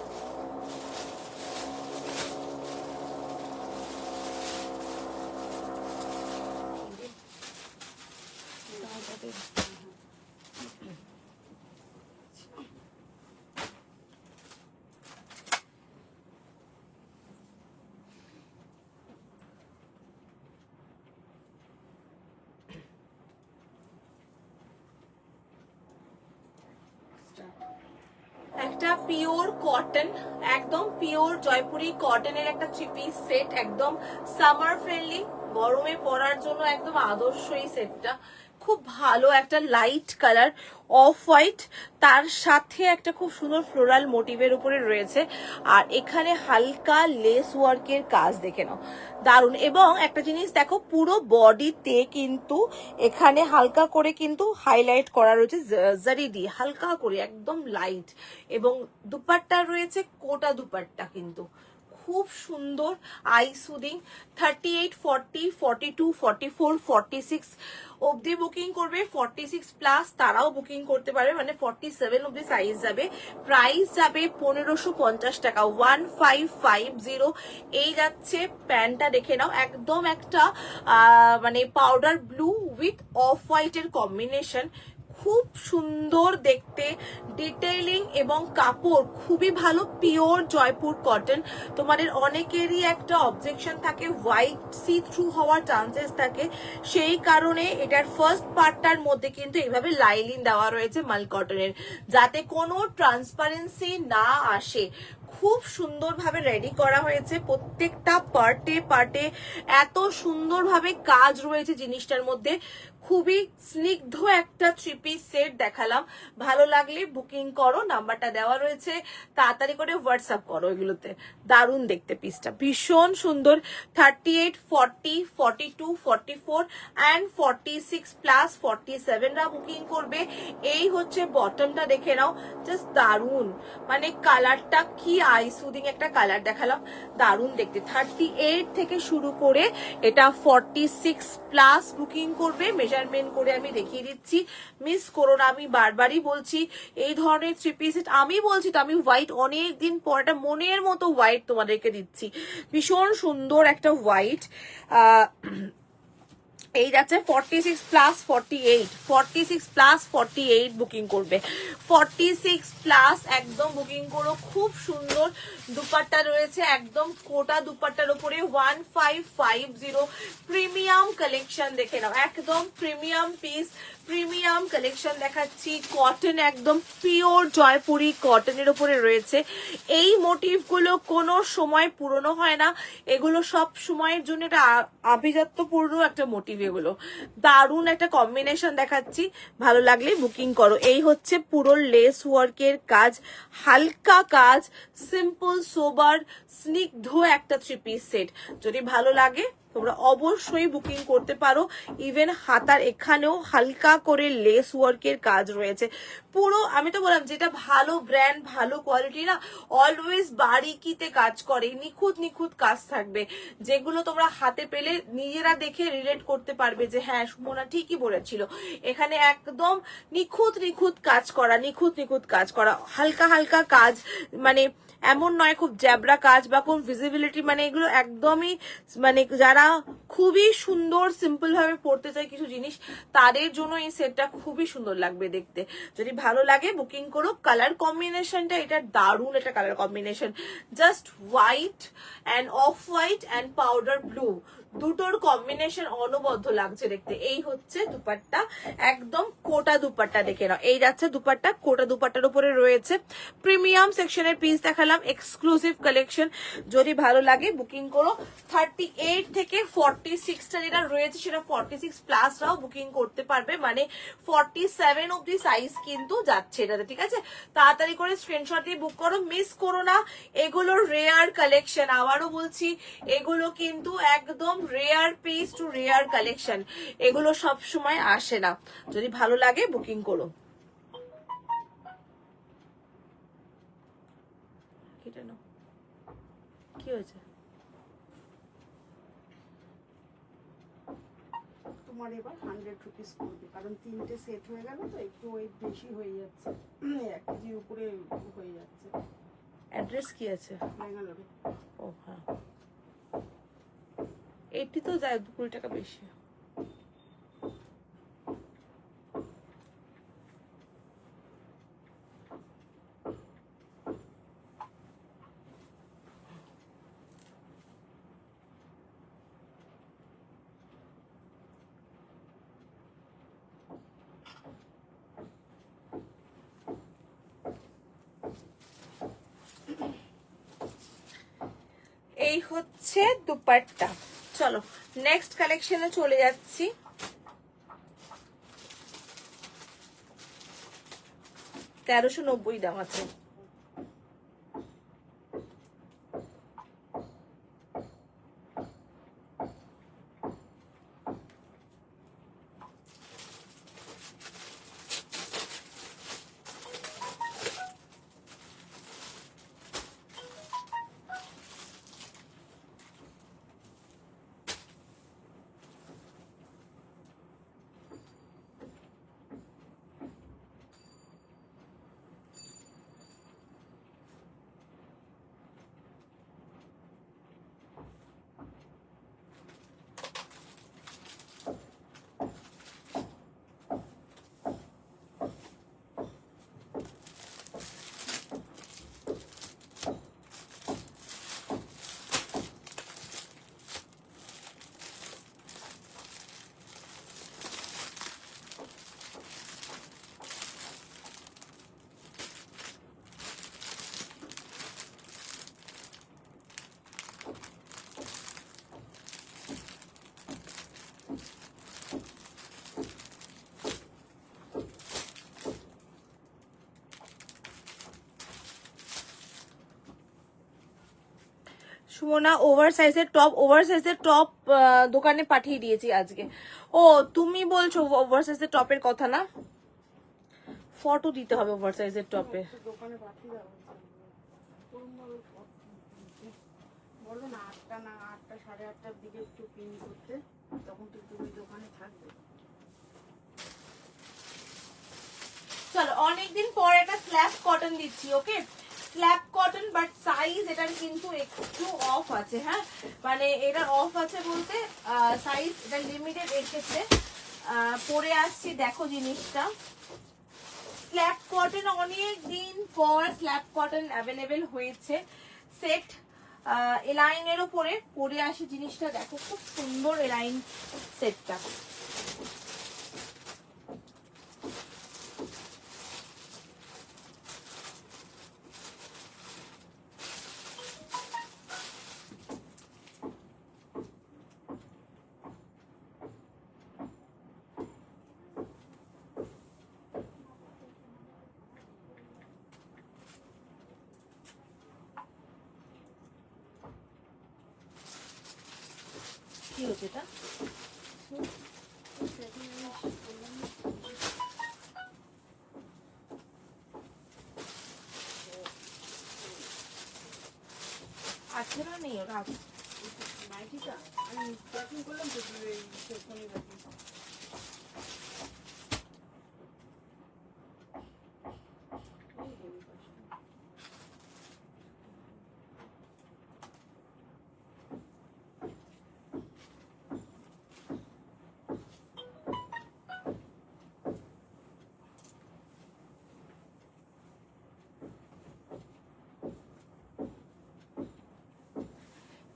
একটা পিওর কটন, একদম পিওর জয়পুরি কটনের একটা থ্রি পিস সেট, একদম সামার ফ্রেন্ডলি, গরমে পরার জন্য একদম আদর্শ এই সেটটা। খুব ভালো একটা লাইট কালার অফ হোয়াইট, তার সাথে একটা খুব সুন্দর ফ্লোরাল মোটিভের উপরে রয়েছে, আর এখানে হালকা লেস ওয়ার্কের কাজ দেখে নাও, দারুণ। এবং একটা জিনিস দেখো, পুরো বডিতে কিন্তু এখানে হালকা করে কিন্তু হাইলাইট করা রয়েছে জারি দিয়ে, হালকা করে একদম লাইট। এবং দুপাট্টা রয়েছে কোটা দুপাট্টা, কিন্তু খুব সুন্দর আই সুদিং। 38, 40, 42, 44, 46 অবধি বুকিং করবে, 46 প্লাস তারাও বুকিং করতে পারবে, মানে 47 অবধি সাইজ যাবে। প্রাইস যাবে 1550 টাকা, 1550। এই যাচ্ছে প্যান্টটা, দেখে নাও, একদম একটা মানে পাউডার ব্লু উইথ অফ হোয়াইটের কম্বিনেশন, খুব সুন্দর দেখতে, ডিটেইলিং এবং কাপড় খুবই ভালো, পিওর জয়পুর কটন। তোমাদের অনেকেরই একটা অবজেকশন থাকে, হোয়াইট সি থ্রু হওয়ার চান্সেস থাকে, সেই কারণে এটার ফার্স্ট পার্টটার মধ্যে কিন্তু এইভাবে লাইলিন দেওয়া রয়েছে মাল কটনের, যাতে কোনো ট্রান্সপারেন্সি না আসে। খুব সুন্দরভাবে রেডি করা হয়েছে, প্রত্যেকটা পার্টে পার্টে এত সুন্দরভাবে কাজ রয়েছে জিনিসটার মধ্যে। খুবই স্নিগ্ধ একটা থ্রি পিস সেট দেখালাম, ভালো লাগলে বুকিং করো, নাম্বারটা দেওয়া রয়েছে, তাড়াতাড়ি করে হোয়াটসঅ্যাপ করো এগুলোতে। দারুণ দেখতে পিসটা, ভীষণ সুন্দর। 38, 40, 42, 44 অ্যান্ড 46 প্লাস 47 রা বুকিং করবে। এই হচ্ছে বটমটা, দেখে নাও, জাস্ট দারুণ, মানে কালারটা কি আই সুদিং একটা কালার দেখালাম, দারুণ দেখতে। 38 থেকে শুরু করে এটা 46 প্লাস বুকিং করবে। মেজারমেন্ট করে আমি দেখিয়ে দিচ্ছি, মিস করো না, আমি বারবারই বলছি এই ধরনের থ্রি পিস সেট। আমি বলছি তো, আমি হোয়াইট অনেক দিন পর একটা মনের মতো হোয়াইট তোমাদেরকে দিচ্ছি, ভীষণ সুন্দর একটা হোয়াইট। এই যাচ্ছে 46 প্লাস 48, 46 প্লাস 48 বুকিং করবে। 46 প্লাস একদম বুকিং করো। খুব সুন্দর দুপাট্টা রয়েছে, একদম কোটা দুপাট্টার উপরে 1550 প্রিমিয়াম কালেকশন দেখে নাও, একদম প্রিমিয়াম পিস, প্রিমিয়াম কালেকশন দেখাচ্ছি। কটন, একদম পিওর জয়পুরি কটনের উপরে রয়েছে। এই মোটিভগুলো কোনো সময় পুরনো হয় না, এগুলো সব সময়ের জন্য এটা আভিজাত্যপূর্ণ একটা মোটিভ। এগুলো দারুণ একটা কম্বিনেশন দেখাচ্ছি, ভালো লাগলে বুকিং করো। এই হচ্ছে পুরো লেস ওয়ার্কের কাজ, হালকা কাজ, সিম্পল সোবার স্নিগ্ধ একটা থ্রি পিস সেট। যদি ভালো লাগে তোমরা অবশ্যই বুকিং করতে পারো। ইভেন হাতার এখানেও হালকা করে লেস ওয়ার্কের কাজ রয়েছে পুরো। আমি তো বললাম, যেটা ভালো ব্র্যান্ড, ভালো কোয়ালিটি না, অলওয়েজ বারিকিতে কাজ করে, নিখুঁত নিখুঁত কাজ থাকবে, যেগুলো তোমরা হাতে পেলে নিজেরা দেখে রিলেট করতে পারবে যে হ্যাঁ সুমনা ঠিকই বলেছিল। এখানে একদম নিখুঁত নিখুঁত কাজ করা, নিখুঁত নিখুঁত কাজ করা, হালকা হালকা কাজ, মানে এমন নয় খুব জ্যাবরা কাজ বা কোন ভিজিবিলিটি, মানে এগুলো একদমই, মানে যারা খুবই সুন্দর সিম্পল ভাবে পড়তে চায় কিছু জিনিস, তাদের জন্য এই সেটটা খুবই সুন্দর লাগবে দেখতে। যদি ভালো লাগে বুকিং করো। কালার কম্বিনেশনটা এটা দারুণ, এটা colour combination, just white and off white and powder blue, দুটোর কম্বিনেশন অনবদ্য লাগছে দেখতে। এই হচ্ছে দুপাট্টা, একদম কোটা দুপাট্টা দেখে নাও। এই যাচ্ছে দুপাট্টা, কোটা দুপাট্টার উপরে রয়েছে। প্রিমিয়াম সেকশনের পিস দেখালাম, এক্সক্লুসিভ কালেকশন। যদি ভালো লাগে বুকিং করো। 38 থেকে 46টা যেটা রয়েছে সেটা 46 প্লাসরাও বুকিং করতে পারবে, মানে 47 অব্দি সাইজ কিন্তু যাচ্ছে এটাতে, ঠিক আছে? তাড়াতাড়ি করে স্ক্রিনশট দিয়ে বুক করো, মিস করো না। এগুলো রেয়ার কালেকশন, আবারও বলছি এগুলো কিন্তু একদম rare piece to rare collection, এগুলো সব সময় আসে না। যদি ভালো লাগে বুকিং করো। কি হয়েছে তোমার? এবার 100 রুপিস পড়বে, কারণ 3টে সেট হয়ে গেল তো একটু ওয়েট বেশি হয়ে যাচ্ছে, 1 কেজির উপরে হয়ে যাচ্ছে। অ্যাড্রেস কি আছে? ব্যাঙ্গালোরে। ও হ্যাঁ, 80 তো যায়, 20 টাকা বেশি। এই হচ্ছে দুপাট্টা। চলো নেক্সট কালেকশনে চলে যাচ্ছি। 1390 দাম আছে। সুমনা ওভার সাইজের টপ দোকানে পাঠিয়ে দিয়েছি আজকে। ও তুমি বলছো ওভার সাইজের টপের কথা না? ফটো দিতে হবে ওভার সাইজের টপে। দোকানে পাঠিয়ে দাও। বলো না 8টা 8:30টার দিকে একটু পিন করতে, তখন তো তুমি দোকানে থাকবে। চলো অনেকদিন পর একটা স্ল্যাব কটন দিচ্ছি, ওকে? স্ল্যাব কটন, বাট সাইজ এটার কিন্তু একটু অফ আছে। হ্যাঁ, মানে এটা অফ আছে বলতে সাইজ এটা লিমিটেড রেখেছে। পরে আসছি, দেখো জিনিসটা। স্ল্যাব কটন অনেক দিন পর স্ল্যাব কটন অ্যাভেলেবেল হয়েছে। সেট এলাইনের উপরে পরে আসি জিনিসটা, দেখো খুব সুন্দর এলাইন সেটটা। কি হচ্ছে এটা? আছে না, নেই ওটা আছে। নাইটিটা আমি প্যাকিং করলাম তো সেখানে রাখি।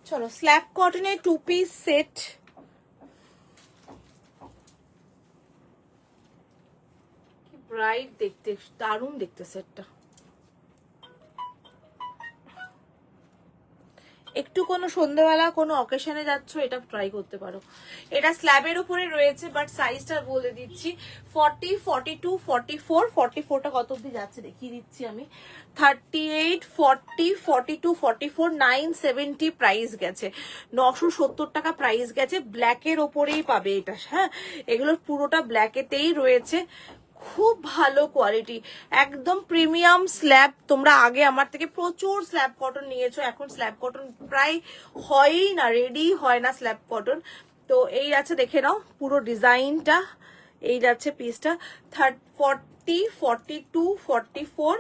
চলো স্ল্যাব কটনের 2 পিস সেট। কি ব্রাইট দেখতে, দারুণ দেখতে সেটটা। একটু কোনো সন্ধ্যাবেলা কোনো অকেশনে যাচ্ছ, এটা ট্রাই করতে পারো। এটা স্ল্যাবের উপরে রয়েছে, বাট সাইজটা বলে দিচ্ছি 40, 42, 44। 44টা কত অব্দি যাচ্ছে দেখিয়ে দিচ্ছি আমি। 38, 40, 42, 44, 970 প্রাইস গেছে। 970 টাকা প্রাইস গেছে। ব্ল্যাকের ওপরেই পাবে এটা। হ্যাঁ, এগুলোর পুরোটা ব্ল্যাকেতেই রয়েছে। খুব ভালো কোয়ালিটি, একদম প্রিমিয়াম স্ল্যাব। তোমরা আগে আমার থেকে প্রচুর স্ল্যাব কটন নিয়েছো, এখন স্ল্যাব কটন প্রায় হয়ই না, রেডি হয় না স্ল্যাব কটন। তো এই আছে, দেখে নাও পুরো ডিজাইনটা। এই যাচ্ছে পিসটা 40, 42, 44।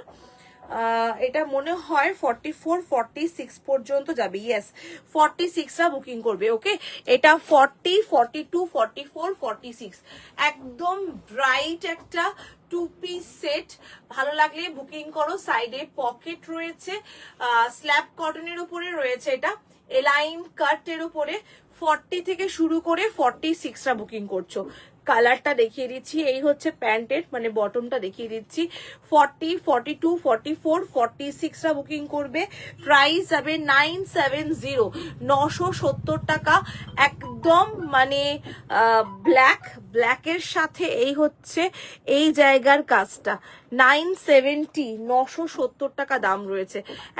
এটা মনে হয় 44, 46 পর্যন্ত যাবে। ইয়েস, 46টা বুকিং করবে। ওকে, এটা 40, 42, 44, 46 একদম ব্রাইট একটা 2 পিস সেট। ভালো লাগলে বুকিং করো। সাইডে পকেট রয়েছে, স্ল্যাব কটনের উপরে রয়েছে। এটা এলাইন কাটের উপরে 40 থেকে শুরু করে 46টা বুকিং করছো। কালারটা দেখিয়ে দিচ্ছি, এই হচ্ছে প্যান্টের মানে বটমটা দেখিয়ে দিচ্ছি। 40, 42, 44, 46টা বুকিং করবে। প্রাইস যাবে 970, 970 টাকা। একদম মানে ব্ল্যাকের সাথে এই হচ্ছে এই জায়গার কাজটা। 970, 970 টাকা দাম রয়েছে।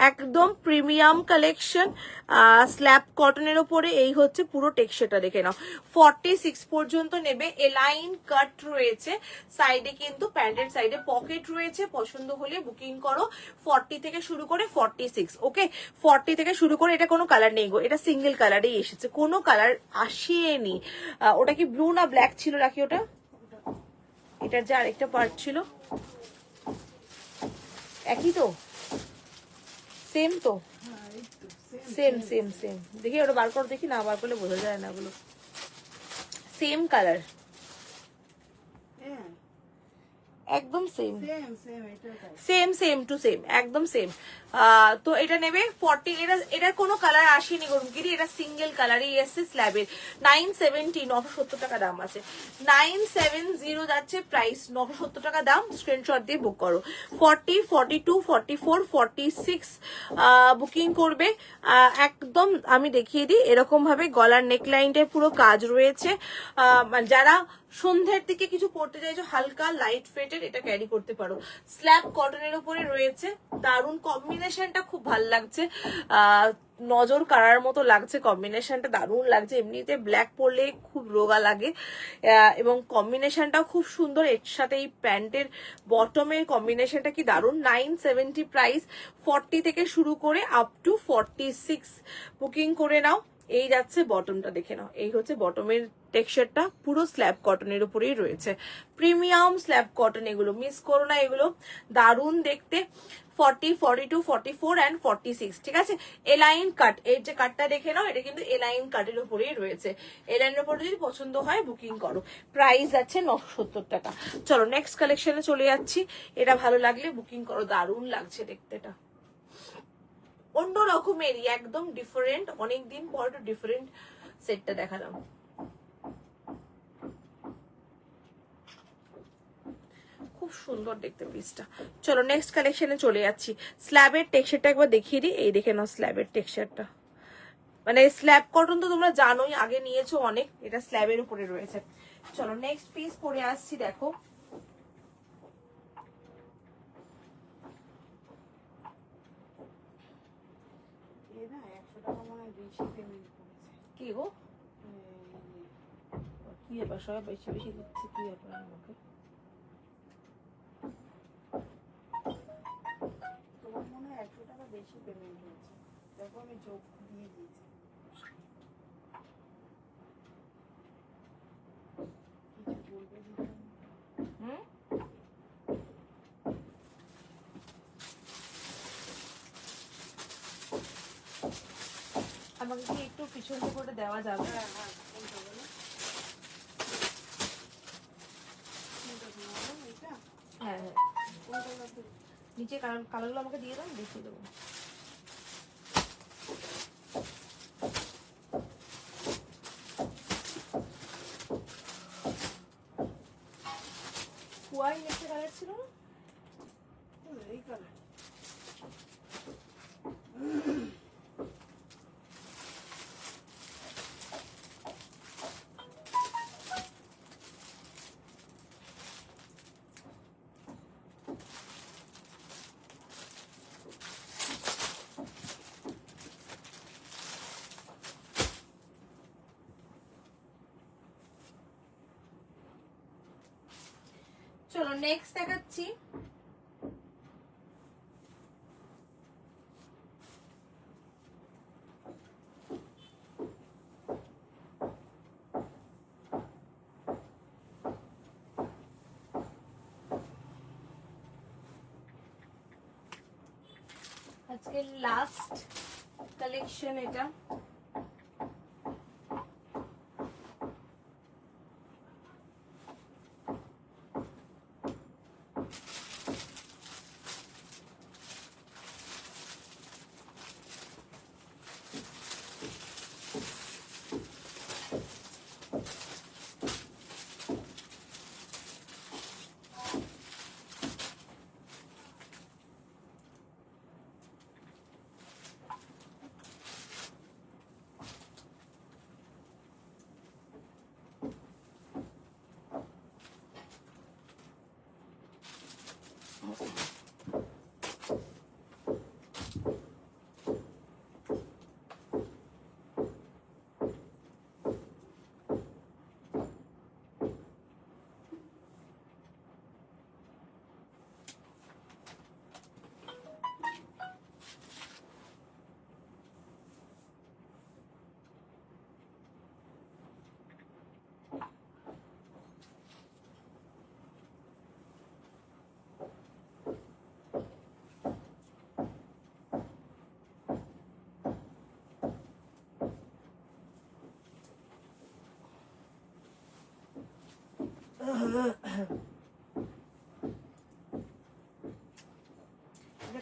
একদম প্রিমিয়াম কালেকশন, স্ল্যাব কটনের ওপরে। এই হচ্ছে পুরো টেক্সচারটা, দেখে নাও। 46 পর্যন্ত নেবে। এলাইন কাট রয়েছে সাইডে, কিন্তু প্যান্টের সাইডে পকেট রয়েছে। পছন্দ হলে বুকিং করো। 40 থেকে শুরু করে 46। ওকে, 40 থেকে শুরু করে। এটা কোনো কালার নেই গো, এটা সিঙ্গেল কালারেই এসেছে, কোনো কালার আসেনি। ওটা কি ব্লু না ব্ল্যাক ছিল? রাখি ওটা, এটার যে আরেকটা পার্ট ছিল একই তো, সেম তো, সেম সেম সেম। দেখি ওটা বার করে, দেখি না বার করলে বোঝা যায় না, ওগুলো সেম কালার, একদম same same same to same, একদম সেম। তো এটা নেবে 40। এটার কোনো কালার আসেনি গরমগিরি, এটা সিঙ্গেল কালারই এসছে স্ল্যাবের। 970, 970 টাকা দাম আছে। 970 যাচ্ছে প্রাইস, 970 টাকা দাম। স্ক্রিনশট দিয়ে বুক করো। 40, 42, 44, 46 বুকিং করবে। একদম আমি দেখিয়ে দিই, এরকম ভাবে গলার নেকলাইনটায় পুরো কাজ রয়েছে। যারা সন্ধ্যের দিকে কিছু পড়তে চাইছো হালকা লাইট ফেটের, এটা ক্যারি করতে পারো। স্ল্যাব কটনের উপরে রয়েছে, দারুন কম্বিনেশনটা খুব ভালো লাগছে। নজর কাড়ার মতো লাগছে, কম্বিনেশনটা দারুণ লাগছে। এমনিতে ব্ল্যাক পরলে খুব রোগা লাগে এবং কম্বিনেশনটাও খুব সুন্দর। এর সাথে এই প্যান্টের বটমের কম্বিনেশনটা কি দারুণ। 970 প্রাইস, 40 থেকে শুরু করে আপ টু 46 বুকিং করে নাও। এই যাচ্ছে বটমটা, দেখে নাও। এই হচ্ছে বটমের টেক্সচারটা, পুরো স্ল্যাব কটনের উপরেই রয়েছে, প্রিমিয়াম স্ল্যাব কটন। এগুলো মিস করো না, এগুলো দারুণ দেখতে। 40, 42, 44 অ্যান্ড 46, ঠিক আছে। এলাইন কাট, এর যে কাটটা দেখে নাও, এটা কিন্তু এলাইন কাটের উপরেই রয়েছে। এলাইনের উপরে যদি পছন্দ হয় বুকিং করো। প্রাইস আছে 970 টাকা। চলো নেক্সট কালেকশনে চলে যাচ্ছি। এটা ভালো লাগলে বুকিং করো, দারুণ লাগছে দেখতে। এটা অন্য রকমেরই, একদম ডিফারেন্ট। অনেকদিন পর একটু ডিফারেন্ট সেটটা দেখালাম। খুব সুন্দর দেখতে পিসটা। চলো নেক্সট কালেকশনে চলে যাচ্ছি। স্ল্যাবের টেক্সচারটা একবার দেখিয়ে দিই। এই দেখে নাও স্ল্যাবের টেক্সচারটা, মানে স্ল্যাব কটন তো তোমরা জানোই, আগে নিয়েছো অনেক। এটা স্ল্যাবের উপরে রয়েছে। চলো নেক্সট পিস পরে আসছি, দেখো। না 100 টাকা মনে হয় বেশি পেমেন্ট করেছে। কি গো, কি ব্যাপার, সবাই বেশি বেশি দিচ্ছে, কি ব্যাপার আমাকে? তোমার মনে হয় 100 টাকা বেশি পেমেন্ট হয়েছে, দেখো আমি যোগ দিয়ে দিয়েছি। কিছু বলবে দিদি? হুম, আমাকে কি একটু পিছন থেকে ওটা দেওয়া যাবে? হ্যাঁ হ্যাঁ, কোনটা বলো? কোনটা বলো? এটা হ্যাঁ হ্যাঁ, কোনটা বলো? নিচে কালারগুলো আমাকে দিয়ে দাও, দেখিয়ে দেবো। হোয়াইট নিচে কালার ছিল না? এই কালার। চলো নেক্সট দেখাচ্ছি। আজকে লাস্ট কালেকশন এটা।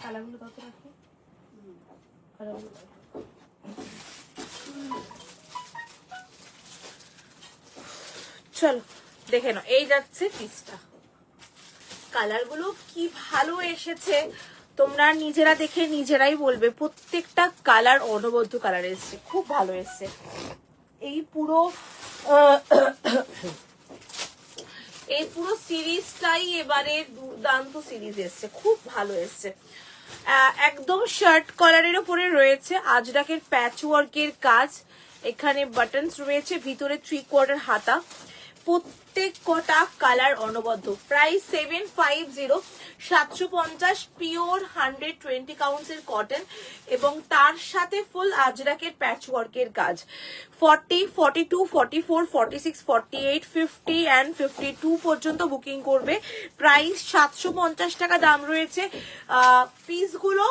কালারগুলো কত রাখি? কালারগুলো চলো দেখে নাও। এই যাচ্ছে পিসটা, কালারগুলো কি ভালো এসেছে, তোমরা নিজেরা দেখে নিজেরাই বলবে। প্রত্যেকটা কালার অনবদ্য কালার এসছে, খুব ভালো এসছে। এই পুরো সিরিজটাই এবারে দুর্দান্ত সিরিজ এসছে, খুব ভালো এসছে। একদম শার্ট কলারের উপরে রয়েছে আজরাকের প্যাচ ওয়ার্কের কাজ, এখানে বাটনস রয়েছে, ভিতরে 3/4 হাতা, প্রত্যেক কটা কালার অনবদ্য। প্রাইস 750, 750, পিওর 120 কাউন্টসের কটন এবং তার সাথে ফুল আজরাকের প্যাচ ওয়ার্কের কাজ। 40, 42, 44, 46, 48, 50 অ্যান্ড 52 পর্যন্ত বুকিং করবে। প্রাইস 750 টাকা দাম রয়েছে। পিসগুলো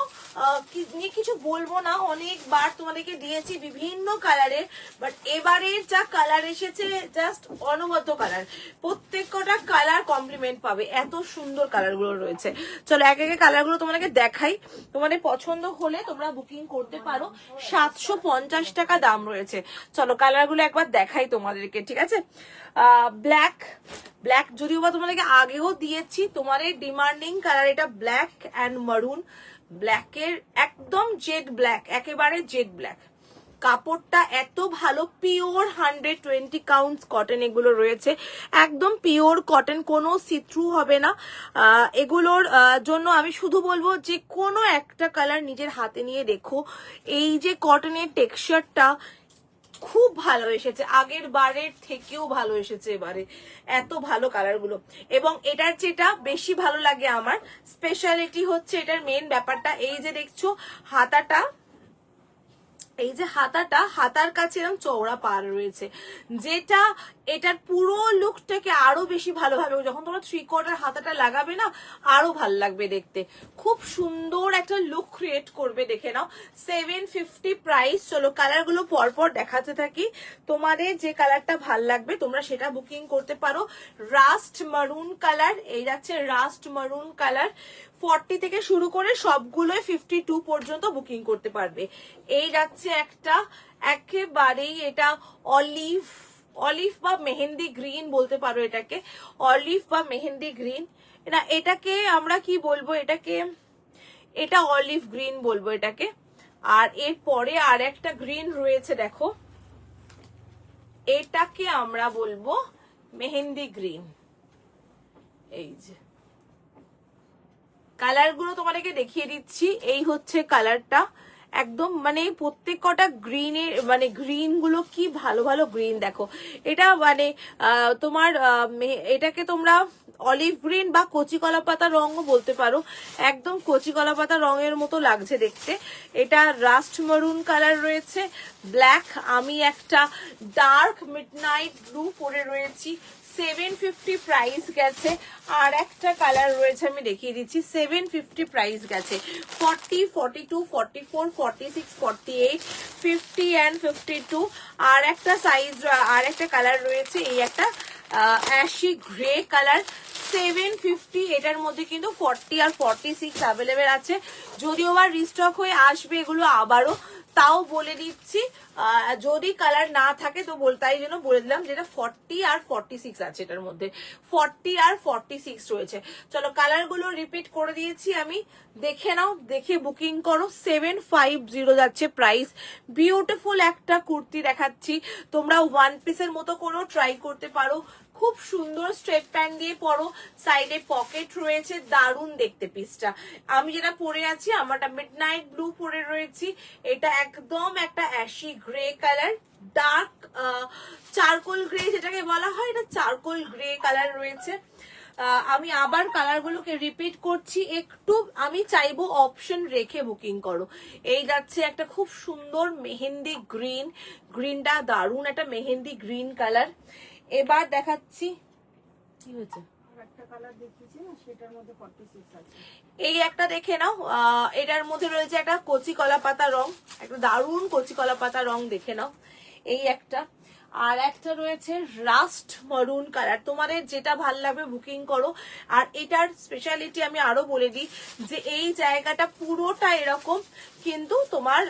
নিয়ে কিছু বলবো না, অনেকবার তোমাদেরকে দিয়েছি বিভিন্ন কালারের, বাট এবারের যা কালার এসেছে জাস্ট অনবদ্য কালার, প্রত্যেক কটা কালার কমপ্লিমেন্ট পাবে, এত সুন্দর কালার গুলো রয়েছে। চলো এক একে কালার গুলো তোমাদেরকে দেখাই, তোমাদের পছন্দ হলে তোমরা বুকিং করতে পারো। 750 টাকা দাম রয়েছে। চলো কালার গুলো একবার দেখাই তোমাদেরকে, ঠিক আছে। ব্ল্যাক, ব্ল্যাক যদিও বা তোমাদেরকে আগেও দিয়েছি, তোমাদের ডিমান্ডিং কালার এটা ব্ল্যাক অ্যান্ড মারুন। ব্ল্যাকের একদম জেড ব্ল্যাক, একেবারে জেড ব্ল্যাক, কাপড়টা এত ভালো, পিওর 120 কাউন্টস কটন এগুলো রয়েছে, একদম পিওর কটন, কোনো সিথ্রু হবে না। এগুলোর জন্য আমি শুধু বলবো যে কোনো একটা কালার নিজের হাতে নিয়ে দেখো, এই যে কটনের টেক্সচারটা খুব ভালো এসেছে, আগের বারের থেকেও ভালো এসেছে এবারে, এত ভালো কালারগুলো। এবং এটার যেটা বেশি ভালো লাগে আমার স্পেশালিটি হচ্ছে এটার মেন ব্যাপারটা, এই যে দেখছো হাতাটা, এই যে হাতাটা, হাতার কাছে এরকম চওড়া পার রয়েছে, যেটা এটার পুরো লুকটাকে আরো বেশি ভালোভাবে, যখন তোমরা 3/4 হাতাটা লাগাবে না আরো ভালো লাগবে দেখতে, খুব সুন্দর একটা লুক ক্রিয়েট করবে, দেখে নাও। 750 প্রাইস। চলো কালার গুলো পরপর দেখাতে থাকি, তোমাদের যে কালারটা ভাল লাগবে তোমরা সেটা বুকিং করতে পারো। রাস্ট মারুন কালার, এই যাচ্ছে রাস্ট মারুন কালার, 40 থেকে শুরু করে সবগুলোই 52 পর্যন্ত বুকিং করতে পারবে। এই যাচ্ছে একটা, একেবারেই এটা অলিভ, অলিভ বা মেহেন্দি গ্রিন বলতে পারো এটাকে, অলিভ বা মেহেন্দি গ্রিন না, এটাকে আমরা কি বলবো, এটাকে এটা অলিভ গ্রিন বলবো এটাকে। আর এর পরে আর একটা গ্রিন রয়েছে দেখো, এটাকে আমরা বলবো মেহেন্দি গ্রিন। এই যে কালার গুলো তোমাদেরকে দেখিয়ে দিচ্ছি, এই হচ্ছে কালারটা, একদম মানে প্রত্যেক কটা গ্রিনের মানে গ্রিন গুলো কি ভালো ভালো গ্রিন দেখো, এটা মানে তোমার এটাকে তোমরা অলিভ গ্রিন বা কচি কলা পাতা রঙও বলতে পারো, একদম কচি কলা পাতা রঙের মতো লাগছে দেখতে। এটা রাস্ট মারুন কালার রয়েছে, ব্ল্যাক, আমি একটা ডার্ক মিডনাইট ব্লু পরে রয়েছি, 750 প্রাইস গেছে। আর একটা কালার রয়েছে আমি দেখিয়ে দিচ্ছি, 750 প্রাইস গেছে। 40, 42, 44, 46, 48, 50 অ্যান্ড 52। আর একটা সাইজ, আর একটা কালার রয়েছে, এই একটা অ্যাশি গ্রে কালার, 750। এটার মধ্যে কিন্তু 40 আর 46 অ্যাভেলেবেল আছে, যদিও বা রিস্টক হয়ে আসবে এগুলো আবারও, তাও বলে দিচ্ছি যদি কালার না থাকে তো তাই জন্য বলে দিলাম যেটা 40 আর 46 আছে, এটার মধ্যে 40 আর 46 রয়েছে। চলো কালার গুলো রিপিট করে দিয়েছি আমি, দেখে নাও, দেখে বুকিং করো। 750 যাচ্ছে প্রাইস। বিউটিফুল একটা কুর্তি দেখাচ্ছি, তোমরা ওয়ান পিসের মতো করেও ট্রাই করতে পারো, খুব সুন্দর স্ট্রেট প্যান্ট দিয়ে পরো, সাইডে পকেট রয়েছে, দারুণ দেখতে পিসটা। আমি যেটা পরে আছি আমারটা মিডনাইট ব্লু পরে রয়েছি, এটা একদম একটা ashy grey colour, dark charcoal grey যেটাকে বলা হয়, এটা চারকোল গ্রে কালার রয়েছে। আমি আবার কালারগুলোকে রিপিট করছি, একটু আমি চাইবো অপশন রেখে বুকিং করো। এই যাচ্ছে একটা খুব সুন্দর মেহেন্দি গ্রিন, গ্রিনটা দারুণ একটা মেহেন্দি গ্রিন কালার। এবার দেখাচ্ছি, কি হয়েছে, এই একটা দেখে নাও, এটার মধ্যে রয়েছে একটা কচি কলা পাতা রং, একটা দারুণ কচি কলা পাতা রং, দেখে নাও এই একটা। আর একটা রয়েছে রাস্ট মারুন কালার, তোমাদের যেটা ভাল লাগবে বুকিং করো। আর এটার স্পেশালিটি আমি আরো বলে দিই যে এই জায়গাটা পুরোটা এরকম, কিন্তু তোমার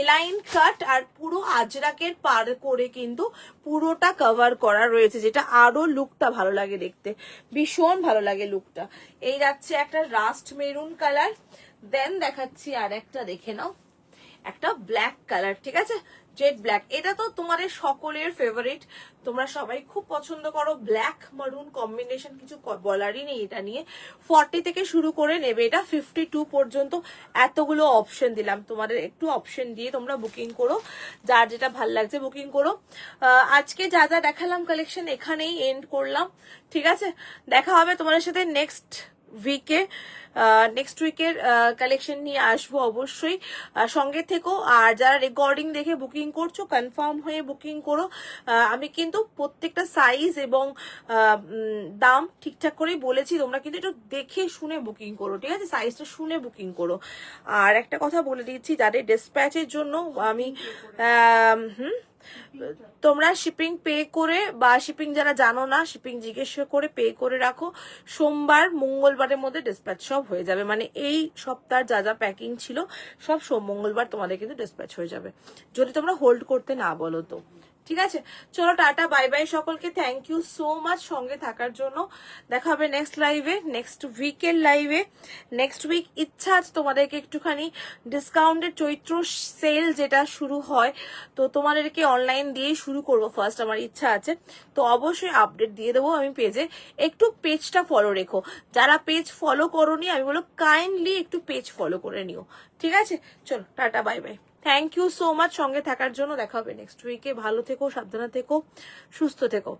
এলাইন কাট আর পুরো আজরাকের পার করে কিন্তু পুরোটা কভার করা রয়েছে, যেটা আরো লুকটা ভালো লাগে দেখতে, ভীষণ ভালো লাগে লুকটা। এই যাচ্ছে একটা রাস্ট মেরুন কালার। দেন দেখাচ্ছি আর একটা, দেখে নাও, একটা ব্ল্যাক কালার, ঠিক আছে, জেড ব্ল্যাক। এটা তো তোমাদের সকলের ফেভারিট, তোমরা সবাই খুব পছন্দ করো ব্ল্যাক মারুন কম্বিনেশন, কিছু বলারই নেই এটা নিয়ে। 40 থেকে শুরু করে নেবে, এটা 52 পর্যন্ত এতগুলো অপশন দিলাম তোমাদের, একটু অপশন দিয়ে তোমরা বুকিং করো, যার যেটা ভাল লাগছে বুকিং করো। আজকে যা যা দেখালাম কালেকশন এখানেই এন্ড করলাম, ঠিক আছে। দেখা হবে তোমাদের সাথে নেক্সট উইকের কালেকশন নিয়ে আসবো অবশ্যই, সঙ্গে থেকো। আর যারা রেকর্ডিং দেখে বুকিং করছো কনফার্ম হয়ে বুকিং করো। আমি কিন্তু প্রত্যেকটা সাইজ এবং দাম ঠিকঠাক করেই বলেছি, তোমরা কিন্তু একটু দেখে শুনে বুকিং করো, ঠিক আছে, সাইজটা শুনে বুকিং করো। আর একটা কথা বলে দিচ্ছি, যাদের ডিসপ্যাচের জন্য আমি তোমরা শিপিং পে করে, বা শিপিং যারা জানো না শিপিং জিজ্ঞেস করে পে করে রাখো, সোমবার মঙ্গলবারের মধ্যে ডিসপ্যাচ সব হয়ে যাবে। মানে এই সপ্তাহ যা যা প্যাকিং ছিল সব মঙ্গলবার তোমাদের কিন্তু ডিসপ্যাচ হয়ে যাবে, যদি তোমরা হোল্ড করতে না বলো তো, ঠিক আছে। চলো টাটা বাই বাই সকলকে, থ্যাংক ইউ সো মাচ সঙ্গে থাকার জন্য। দেখা হবে নেক্সট লাইভে, নেক্সট উইকের লাইভে। নেক্সট উইক ইচ্ছা আছে তোমাদেরকে একটুখানি ডিসকাউন্টের চৈত্র সেল যেটা শুরু হয়, তো তোমাদেরকে অনলাইন দিয়েই শুরু করবো ফার্স্ট, আমার ইচ্ছা আছে। তো অবশ্যই আপডেট দিয়ে দেবো আমি পেজে, একটু পেজটা ফলো রেখো। যারা পেজ ফলো করোনি আমি বলো কাইন্ডলি একটু পেজ ফলো করে নিও, ঠিক আছে। চলো tata bye bye, thank you so much সঙ্গে থাকার জন্য। দেখা হবে নেক্সট উইকে, ভালো থেকো, সাবধানে থেকো, সুস্থ থেকো।